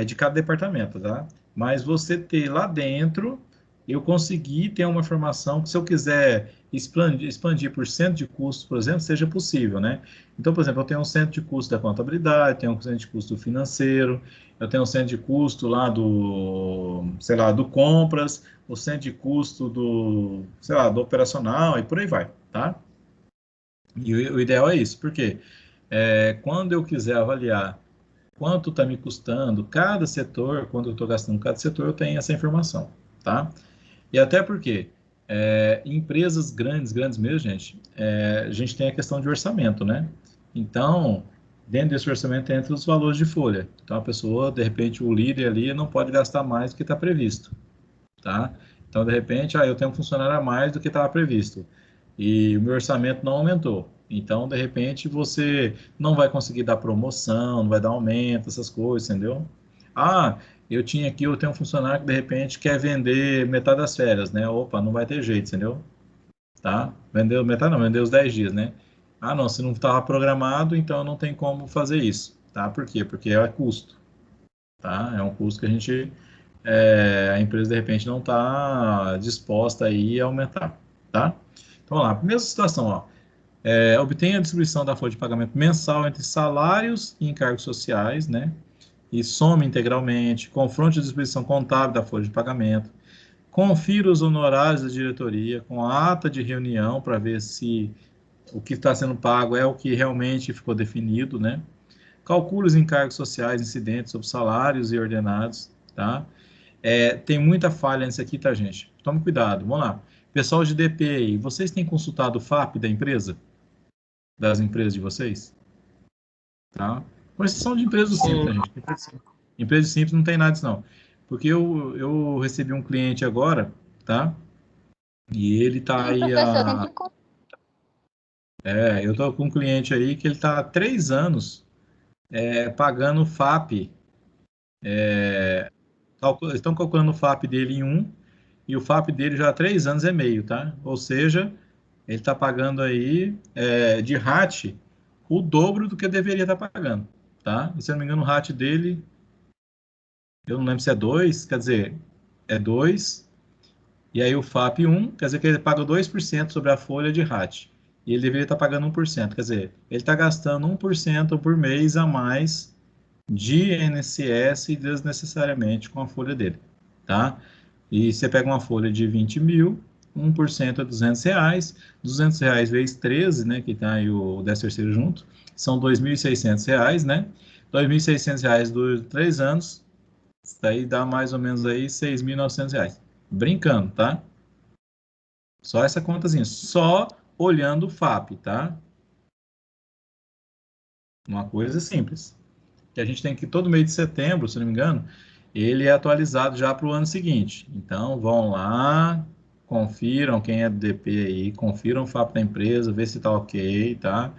de cada departamento, tá? Mas você ter lá dentro, eu conseguir ter uma informação que se eu quiser expandir por centro de custos, por exemplo, seja possível, né? Então, por exemplo, eu tenho um centro de custo da contabilidade, tenho um centro de custo financeiro, eu tenho um centro de custo lá sei lá, do compras, o centro de custo sei lá, do operacional e por aí vai, tá? E o ideal é isso, porque quando eu quiser avaliar quanto está me custando cada setor, quando eu estou gastando cada setor, eu tenho essa informação, tá? E até porque empresas grandes mesmo, gente, a gente tem a questão de orçamento, né? Então, dentro desse orçamento entra os valores de folha. Então, a pessoa, de repente, o líder ali não pode gastar mais do que está previsto, tá? Então, de repente, eu tenho um funcionário a mais do que estava previsto e o meu orçamento não aumentou. Então, de repente, você não vai conseguir dar promoção, não vai dar aumento, essas coisas, entendeu? Eu tenho um funcionário que de repente quer vender metade das férias, né? Opa, não vai ter jeito, entendeu? Tá? Vendeu metade não, vendeu os 10 dias, né? Não, se não estava programado, então não tem como fazer isso, tá? Por quê? Porque é custo, tá? É um custo que a empresa de repente não está disposta aí a aumentar, tá? Então, vamos lá, primeira situação, ó. Obtenha a distribuição da folha de pagamento mensal entre salários e encargos sociais, né? E some integralmente, confronte a disposição contábil da folha de pagamento, confira os honorários da diretoria com a ata de reunião para ver se o que está sendo pago é o que realmente ficou definido, né? Calcule os encargos sociais incidentes sobre salários e ordenados, tá? Tem muita falha nisso aqui, tá, gente? Tome cuidado, vamos lá. Pessoal de DP aí, vocês têm consultado o FAP da empresa? Das empresas de vocês? Tá? Com exceção de empresas simples, né, gente? Empresas simples não tem nada disso, não. Porque eu recebi um cliente agora, tá? E ele tá aí eu tô com um cliente aí que ele tá há 3 anos pagando o FAP. Estão calculando o FAP dele em 1 e o FAP dele já há 3 anos e meio, tá? Ou seja, ele está pagando aí de RAT o dobro do que deveria estar pagando, tá? E se eu não me engano, o RAT dele, eu não lembro se é 2, quer dizer, é 2, e aí o FAP 1, quer dizer que ele paga 2% sobre a folha de RAT, e ele deveria estar pagando 1%, quer dizer, ele está gastando 1% por mês a mais de INSS desnecessariamente com a folha dele, tá? E você pega uma folha de 20 mil, 1% é R$200, R$200 vezes 13, né, que está aí o 13º junto, são R$2.600, né? R$2.600 por 3 anos, isso daí dá mais ou menos aí R$6.900. Brincando, tá? Só essa contazinha, só olhando o FAP, tá? Uma coisa simples. Que a gente tem que todo mês de setembro, se não me engano, ele é atualizado já para o ano seguinte. Então, vão lá, confiram quem é do DP aí, confiram o FAP da empresa, vê se está ok, tá?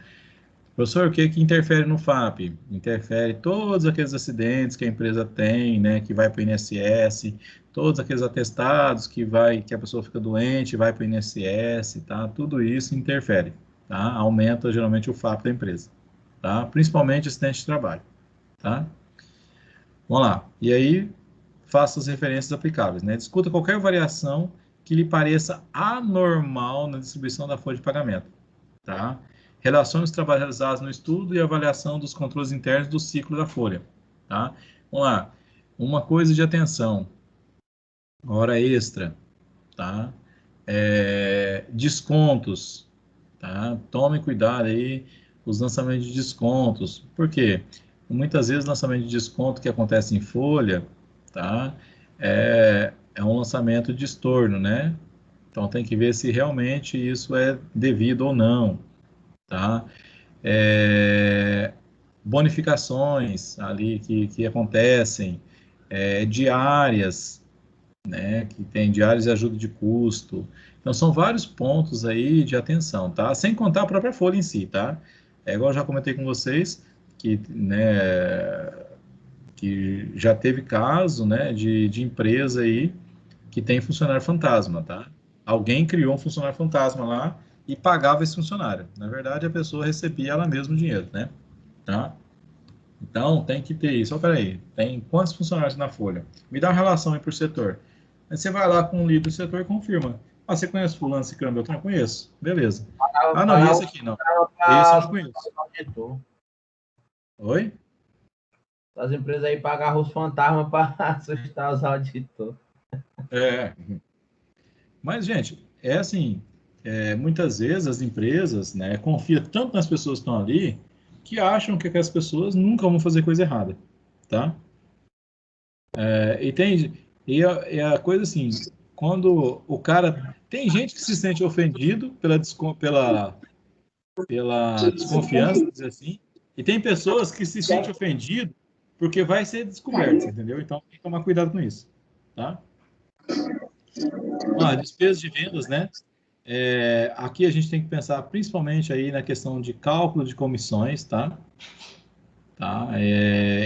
Professor, o que interfere no FAP? Interfere todos aqueles acidentes que a empresa tem, né, que vai para o INSS, todos aqueles atestados que a pessoa fica doente, vai para o INSS, tá? Tudo isso interfere, tá? Aumenta geralmente o FAP da empresa, tá? Principalmente acidente de trabalho, tá? Vamos lá. E aí, faça as referências aplicáveis, né? Discuta qualquer variação que lhe pareça anormal na distribuição da folha de pagamento, tá? Relacione os trabalhos realizados no estudo e avaliação dos controles internos do ciclo da folha, tá? Vamos lá. Uma coisa de atenção. Hora extra, tá? Descontos, tá? Tome cuidado aí os lançamentos de descontos. Por quê? Muitas vezes o lançamento de desconto que acontece em folha, tá? É um lançamento de estorno, né? Então tem que ver se realmente isso é devido ou não, tá? Bonificações ali que acontecem, diárias, né? Que tem diárias de ajuda de custo. Então são vários pontos aí de atenção, tá? Sem contar a própria folha em si, tá? Igual eu já comentei com vocês, que, né, que já teve caso, né, de empresa aí que tem funcionário fantasma, tá? Alguém criou um funcionário fantasma lá e pagava esse funcionário. Na verdade, a pessoa recebia ela mesma o dinheiro, né? Tá? Então, tem que ter isso. Ó, peraí, tem quantos funcionários na folha? Me dá uma relação aí por setor. Aí você vai lá com o líder do setor e confirma. Você conhece fulano, Ciclano, Beltrano? Conheço. Beleza. Não, e esse aqui não. Esse eu não conheço. Oi? As empresas aí pagavam os fantasmas para assustar os auditores. Mas, gente, assim, muitas vezes as empresas, né, confiam tanto nas pessoas que estão ali que acham que aquelas pessoas nunca vão fazer coisa errada, tá? Entende? E a coisa assim, quando o cara... Tem gente que se sente ofendido pela desconfiança, vamos dizer assim, e tem pessoas que se sentem ofendidas porque vai ser descoberto, entendeu? Então, tem que tomar cuidado com isso, tá? Despesas de vendas, né? Aqui a gente tem que pensar principalmente aí na questão de cálculo de comissões, tá?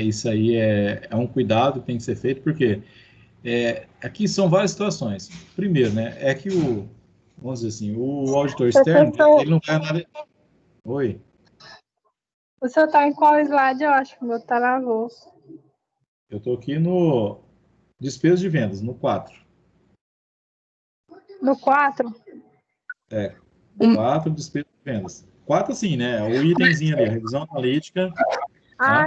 Isso aí é um cuidado que tem que ser feito, porque aqui são várias situações. Primeiro, né, é que vamos dizer assim, o auditor externo, ele não vai analisar... Oi? O senhor está em qual slide? Eu acho que o meu travou. Eu estou aqui no despesas de vendas, no 4. No 4? 4, despesas de vendas. 4, assim, né? O itemzinho ali, a revisão analítica.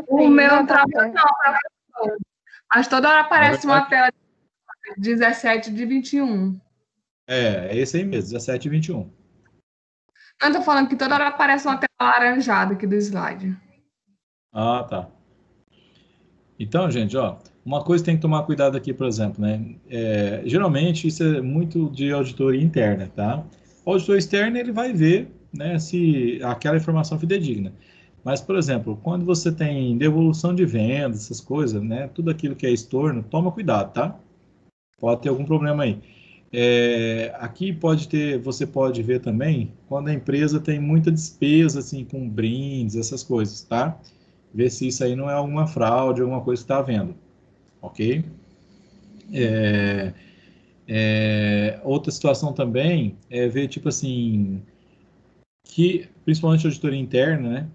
O meu travou não, professor. Mas toda hora aparece uma tela de 17 de 21. É esse aí mesmo, 17 e 21. Eu tô falando que toda hora aparece uma tela laranjada aqui do slide. Tá. Então, gente, uma coisa que tem que tomar cuidado aqui, por exemplo, né? Geralmente, isso é muito de auditoria interna, tá? O auditor externo, ele vai ver, né, se aquela informação é fidedigna. Mas, por exemplo, quando você tem devolução de vendas, essas coisas, né? Tudo aquilo que é estorno, toma cuidado, tá? Pode ter algum problema aí. Aqui você pode ver também quando a empresa tem muita despesa, assim, com brindes, essas coisas, tá? Ver se isso aí não é alguma fraude, alguma coisa que está havendo, ok? Outra situação também é ver, tipo assim, que, principalmente a auditoria interna, né?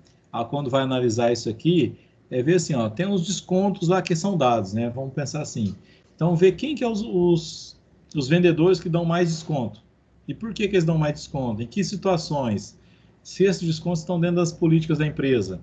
Quando vai analisar isso aqui, ver assim, tem uns descontos lá que são dados, né? Vamos pensar assim. Então, ver quem que é os vendedores que dão mais desconto. E por que eles dão mais desconto? Em que situações? Se esses descontos estão dentro das políticas da empresa,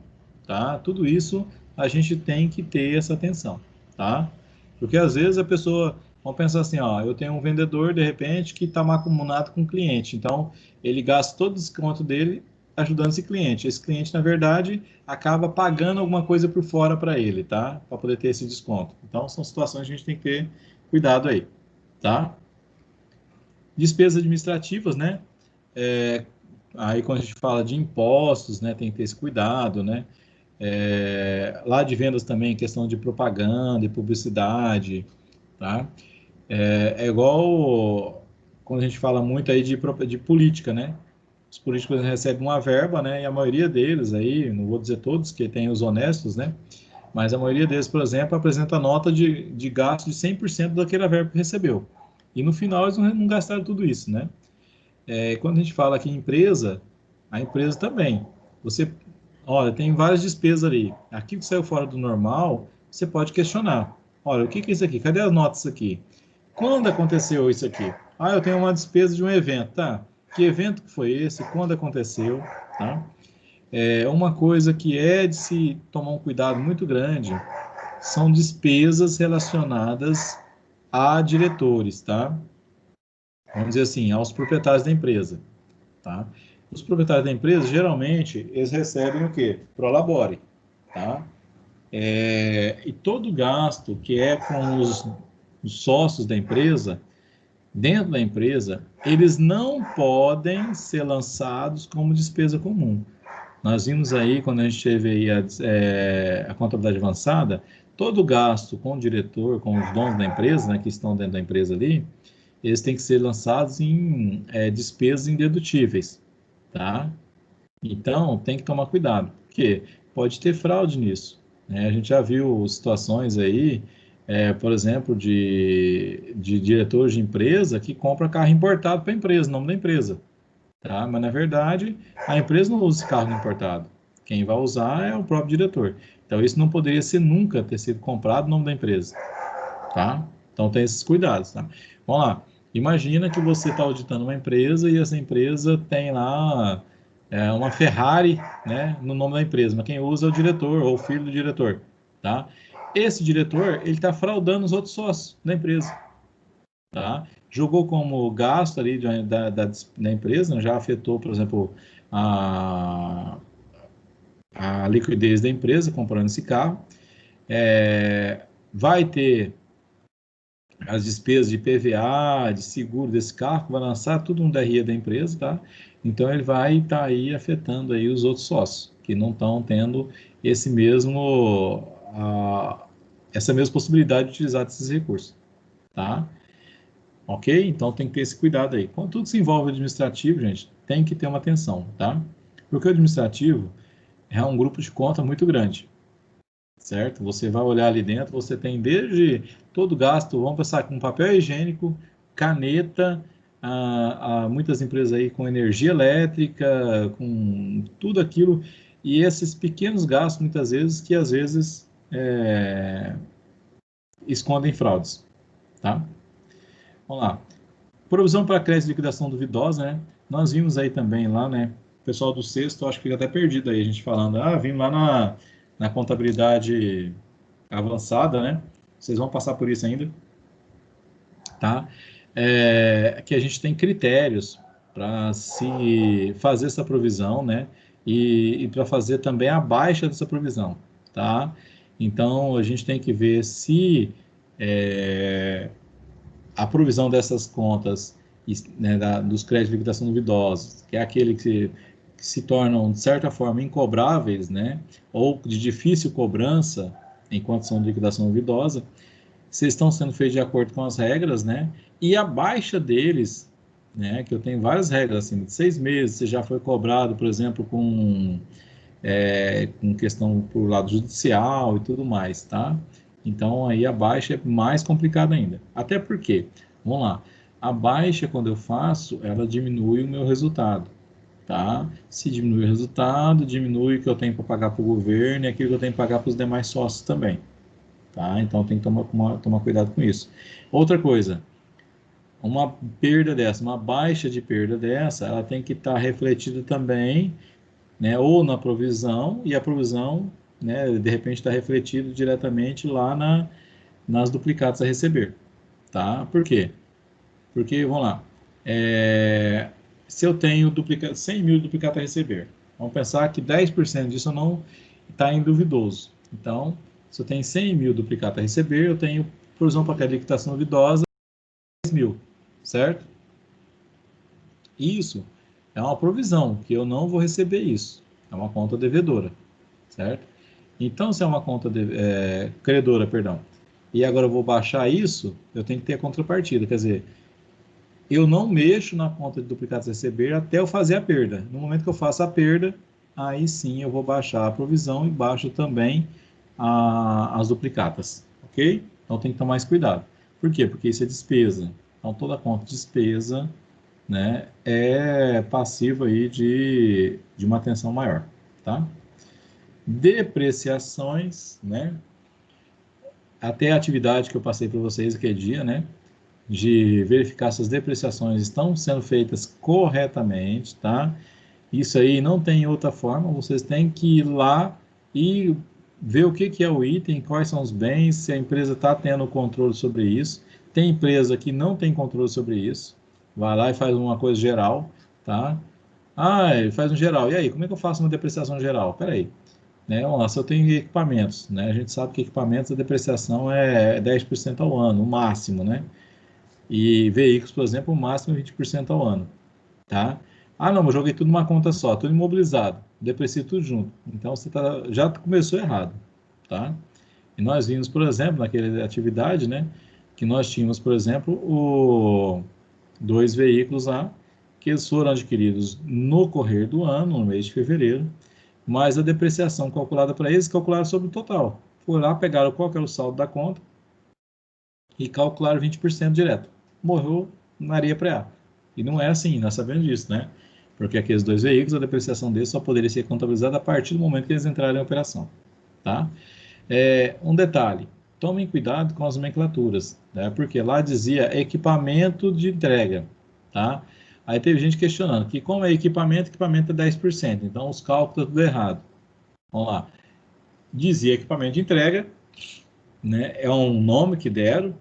tá? Tudo isso a gente tem que ter essa atenção, tá? Porque às vezes a pessoa, vamos pensar assim, eu tenho um vendedor, de repente, que está mancomunado com o cliente. Então, ele gasta todo o desconto dele ajudando esse cliente. Esse cliente, na verdade, acaba pagando alguma coisa por fora para ele, tá? Para poder ter esse desconto. Então, são situações que a gente tem que ter cuidado aí, tá? Despesas administrativas, né? Aí, quando a gente fala de impostos, né, tem que ter esse cuidado, né? Lá de vendas também, questão de propaganda e publicidade, tá? Igual quando a gente fala muito aí de política, né? Os políticos recebem uma verba, né? E a maioria deles aí, não vou dizer todos, que tem os honestos, né? Mas a maioria deles, por exemplo, apresenta nota de gasto de 100% daquela verba que recebeu. E no final eles não gastaram tudo isso, né? Quando a gente fala aqui em empresa, a empresa também. Olha, tem várias despesas ali. Aquilo que saiu fora do normal, você pode questionar. Olha, o que é isso aqui? Cadê as notas aqui? Quando aconteceu isso aqui? Eu tenho uma despesa de um evento, tá? Que evento que foi esse? Quando aconteceu, tá? Uma coisa que é de se tomar um cuidado muito grande são despesas relacionadas a diretores, tá? Vamos dizer assim, aos proprietários da empresa, tá? Os proprietários da empresa, geralmente, eles recebem o quê? Prolabore, tá? E todo gasto que é com os sócios da empresa, dentro da empresa, eles não podem ser lançados como despesa comum. Nós vimos aí, quando a gente teve aí a contabilidade avançada, todo gasto com o diretor, com os donos da empresa, né, que estão dentro da empresa ali, eles têm que ser lançados em despesas indedutíveis, tá? Então, tem que tomar cuidado, porque pode ter fraude nisso, né? A gente já viu situações aí, por exemplo, de diretores de empresa que compra carro importado para a empresa, nome da empresa, tá? Mas, na verdade, a empresa não usa esse carro importado. Quem vai usar é o próprio diretor. Então, isso não poderia nunca ter sido comprado no nome da empresa, tá? Então, tem esses cuidados, tá? Vamos lá. Imagina que você está auditando uma empresa e essa empresa tem lá uma Ferrari, né, no nome da empresa, mas quem usa é o diretor ou o filho do diretor, tá? Esse diretor, ele está fraudando os outros sócios da empresa, tá? jogou como gasto ali da empresa, já afetou, por exemplo, a liquidez da empresa comprando esse carro. Vai ter as despesas de PVA, de seguro desse carro, vai lançar tudo no DRE da empresa, tá? Então, ele vai estar aí afetando aí os outros sócios, que não estão tendo essa mesma possibilidade de utilizar esses recursos, tá? Ok? Então, tem que ter esse cuidado aí. Quando tudo se envolve administrativo, gente, tem que ter uma atenção, tá? Porque o administrativo é um grupo de conta muito grande, certo? Você vai olhar ali dentro, você tem desde todo gasto, vamos pensar com papel higiênico, caneta, muitas empresas aí com energia elétrica, com tudo aquilo, e esses pequenos gastos, muitas vezes, que às vezes escondem fraudes, tá? Vamos lá. Provisão para crédito de liquidação duvidosa, né? Nós vimos aí também lá, né? O pessoal do sexto, acho que fica até perdido aí, a gente falando, vim lá na contabilidade avançada, né? Vocês vão passar por isso ainda, tá? Que a gente tem critérios para se fazer essa provisão, né? E para fazer também a baixa dessa provisão, tá? Então, a gente tem que ver se a provisão dessas contas, né, dos créditos de liquidação duvidosos, que é aquele que se tornam, de certa forma, incobráveis, né, ou de difícil cobrança, enquanto são de liquidação duvidosa, se estão sendo feitos de acordo com as regras, né, e a baixa deles, né, que eu tenho várias regras, assim, de 6 meses, você já foi cobrado, por exemplo, com questão por lado judicial e tudo mais, tá? Então, aí a baixa é mais complicada ainda. Até porque, vamos lá, a baixa, quando eu faço, ela diminui o meu resultado, tá? Se diminui o resultado, diminui o que eu tenho para pagar para o governo e aquilo que eu tenho para pagar para os demais sócios também, tá? Então, tem que tomar cuidado com isso. Outra coisa, uma perda dessa, uma baixa de perda dessa, ela tem que estar refletida também, né, ou na provisão, e a provisão, né, de repente está refletido diretamente lá nas duplicatas a receber, tá? Por quê? Porque, vamos lá, se eu tenho 100 mil duplicatas a receber, vamos pensar que 10% disso não está em duvidoso. Então, se eu tenho 100 mil duplicatas a receber, eu tenho provisão para liquidação duvidosa 10 mil, certo? Isso é uma provisão, que eu não vou receber isso. É uma conta devedora, certo? Então, se é uma conta credora, perdão, e agora eu vou baixar isso, eu tenho que ter a contrapartida. Quer dizer, eu não mexo na conta de duplicados a receber até eu fazer a perda. No momento que eu faço a perda, aí sim eu vou baixar a provisão e baixo também as duplicatas, ok? Então, tem que tomar mais cuidado. Por quê? Porque isso é despesa. Então, toda conta de despesa, né, é passiva aí de uma atenção maior, tá? Depreciações, né? Até a atividade que eu passei para vocês aquele dia, né, de verificar se as depreciações estão sendo feitas corretamente, tá? Isso aí não tem outra forma, vocês têm que ir lá e ver o que é o item, quais são os bens, se a empresa está tendo controle sobre isso. Tem empresa que não tem controle sobre isso, vai lá e faz uma coisa geral, tá? Ele faz um geral. E aí, como é que eu faço uma depreciação geral? Peraí, né? Vamos lá, se eu tenho equipamentos, né? A gente sabe que equipamentos, a depreciação é 10% ao ano, o máximo, né? E veículos, por exemplo, o máximo é 20% ao ano, tá? Não, mas eu joguei tudo numa conta só, tudo imobilizado, deprecio tudo junto. Então, você já começou errado, tá? E nós vimos, por exemplo, naquela atividade, né? Que nós tínhamos, por exemplo, 2 veículos lá, que eles foram adquiridos no correr do ano, no mês de fevereiro, mas a depreciação calculada para eles, calcularam sobre o total. Foram lá, pegaram qual que era o saldo da conta e calcularam 20% direto. Morreu na areia pré-A. E não é assim, nós sabemos disso, né? Porque aqueles 2 veículos, a depreciação deles só poderia ser contabilizada a partir do momento que eles entrarem em operação, tá? Um detalhe, tomem cuidado com as nomenclaturas, né? Porque lá dizia equipamento de entrega, tá? Aí teve gente questionando que como é equipamento é 10%, então os cálculos estão tudo errado. Vamos lá. Dizia equipamento de entrega, né? É um nome que deram,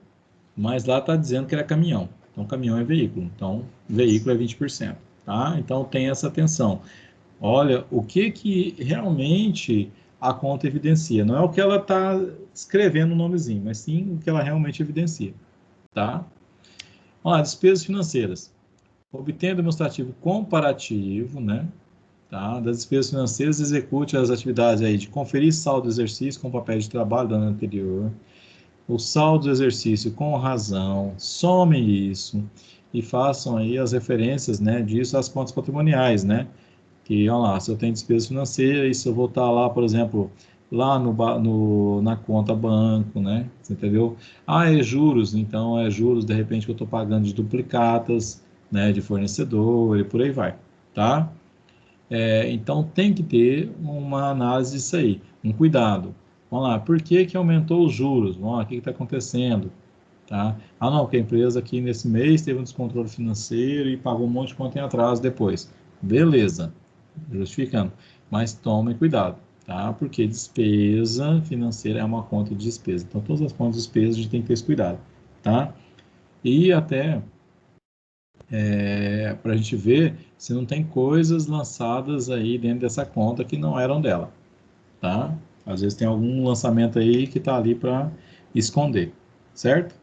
mas lá está dizendo que era caminhão, Então, caminhão é veículo. Então, veículo é 20%. Tá? Então, tem essa atenção. Olha, o que realmente a conta evidencia. Não é o que ela está escrevendo no nomezinho, mas sim o que ela realmente evidencia. Tá? Vamos lá, despesas financeiras. Obtendo demonstrativo comparativo, né? Tá? Das despesas financeiras, execute as atividades aí de conferir saldo do exercício com papel de trabalho do ano anterior, o saldo do exercício com razão, some isso e façam aí as referências, né, disso às contas patrimoniais, né? Que, olha lá, se eu tenho despesa financeira e se eu voltar lá, por exemplo, lá na conta banco, né? Você entendeu? Ah, é juros, então é juros, de repente, que eu estou pagando de duplicatas, né, de fornecedor e por aí vai, tá? Então, tem que ter uma análise disso aí, um cuidado. Vamos lá, por que aumentou os juros? Vamos lá, o que está acontecendo? Tá? Ah, não, porque a empresa aqui nesse mês teve um descontrole financeiro e pagou um monte de conta em atraso depois. Beleza, justificando. Mas tomem cuidado, tá? Porque despesa financeira é uma conta de despesa. Então, todas as contas de despesa a gente tem que ter esse cuidado, tá? E até para a gente ver se não tem coisas lançadas aí dentro dessa conta que não eram dela, tá? Às vezes tem algum lançamento aí que está ali para esconder, certo?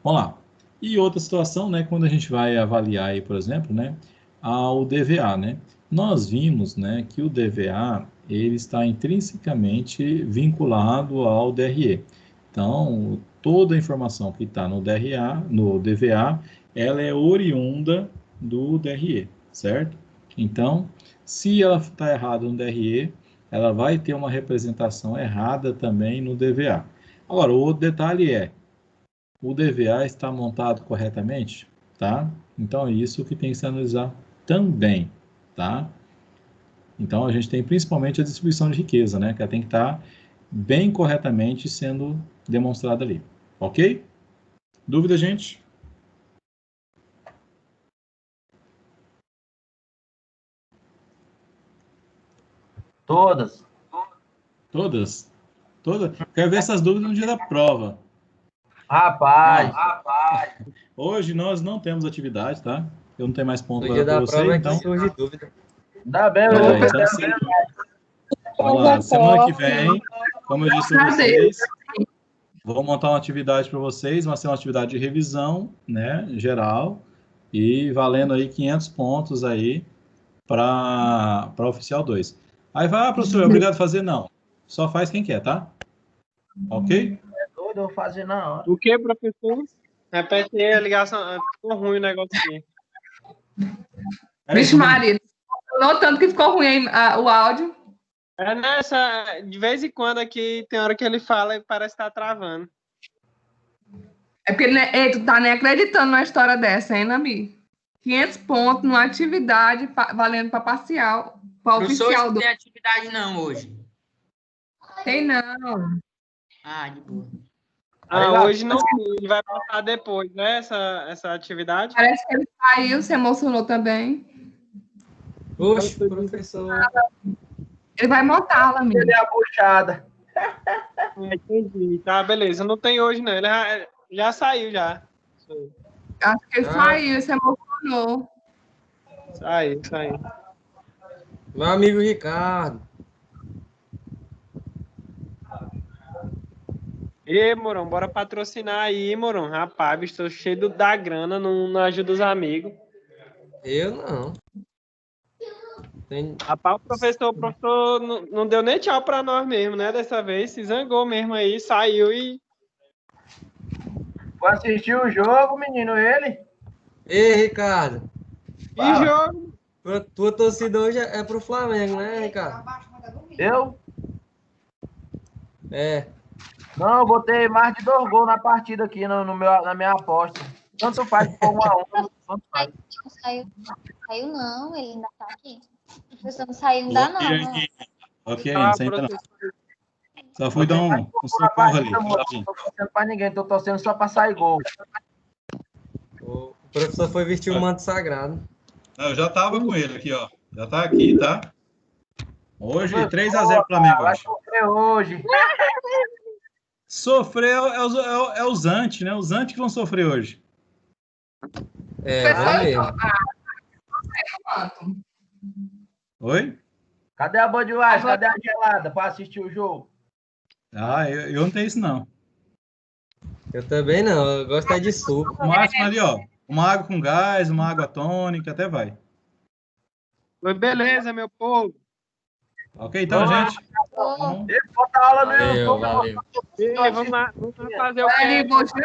Vamos lá. E outra situação, né, quando a gente vai avaliar aí, por exemplo, né, o DVA, né? Nós vimos, né, que o DVA, ele está intrinsecamente vinculado ao DRE. Então, toda a informação que está no DVA, ela é oriunda do DRE, certo? Então, se ela está errada no DRE, ela vai ter uma representação errada também no DVA. Agora, o outro detalhe é, o DVA está montado corretamente, tá? Então, é isso que tem que se analisar também, tá? Então, a gente tem principalmente a distribuição de riqueza, né? Que ela tem que estar bem corretamente sendo demonstrada ali, ok? Dúvida, gente? Todas. Todas? Todas? Quero ver essas dúvidas no dia da prova. Rapaz. Hoje nós não temos atividade, tá? Eu não tenho mais ponto No dia para da você, prova é então... que surge dúvida. Dá bem, então, assim, vamos lá, semana que vem, como eu disse para vocês, vou montar uma atividade para vocês, vai ser uma atividade de revisão, né, geral, e valendo aí 500 pontos aí para oficial 2. Aí vai, professor, é obrigado a fazer? Não. Só faz quem quer, tá? Ok? É doido, eu vou fazer na hora. O que, professor? Repete aí a ligação. Ficou ruim o negócio aqui. Vixe, Maria, notando que ficou ruim o áudio. De vez em quando aqui, tem hora que ele fala e parece estar travando. É porque ei, tu tá nem acreditando numa história dessa, hein, Nabi? 500 pontos numa atividade valendo para parcial, para oficial. Não tem atividade não hoje. Tem não. Ah, de boa. Hoje não tem, ele vai passar depois, né, essa atividade? Parece que ele saiu, se emocionou também. Oxe, professor. Ele vai montá-la, amigo. Ele é a buchada. Entendi. Tá, beleza. Não tem hoje, não. Ele já saiu, já. Acho que ele saiu, se emocionou. Saiu. Meu amigo Ricardo. E Morão, bora patrocinar aí, Morão. Rapaz, estou cheio da grana, não ajuda os amigos. Eu não. Rapaz, o professor não deu nem tchau pra nós mesmo, né? Dessa vez, se zangou mesmo aí, saiu e... Vou assistir o jogo, menino, ele. Ei, Ricardo. Que jogo? Tua torcida hoje é pro Flamengo, né, Ricardo? Eu? É. Não, eu botei mais de 2 gols na partida aqui na minha aposta. Tanto faz se for 1 a 1. Tanto faz. Não saiu não, ele ainda tá aqui. O professor não saiu ainda não. Ok, senta não. Só fui dar um socorro ali. Não tô torcendo pra ninguém, tô torcendo só pra sair gol. O professor foi vestir o manto sagrado. Não, eu já tava com ele aqui, ó. Já tá aqui, tá? Hoje, 3-0 Flamengo. Vai sofrer hoje. Sofrer é os antes, né? Os antes que vão sofrer hoje. É, vai mesmo. Oi? Cadê a Budweiser? Cadê a gelada para assistir o jogo? Ah, eu não tenho isso, não. Eu também não, eu gosto é de suco. O máximo ali, ó. Uma água com gás, uma água tônica, até vai. Beleza, meu povo. Ok, então, gente. Bota a aula no Valeu, YouTube. valeu. Vamos lá fazer o Ali, que? vou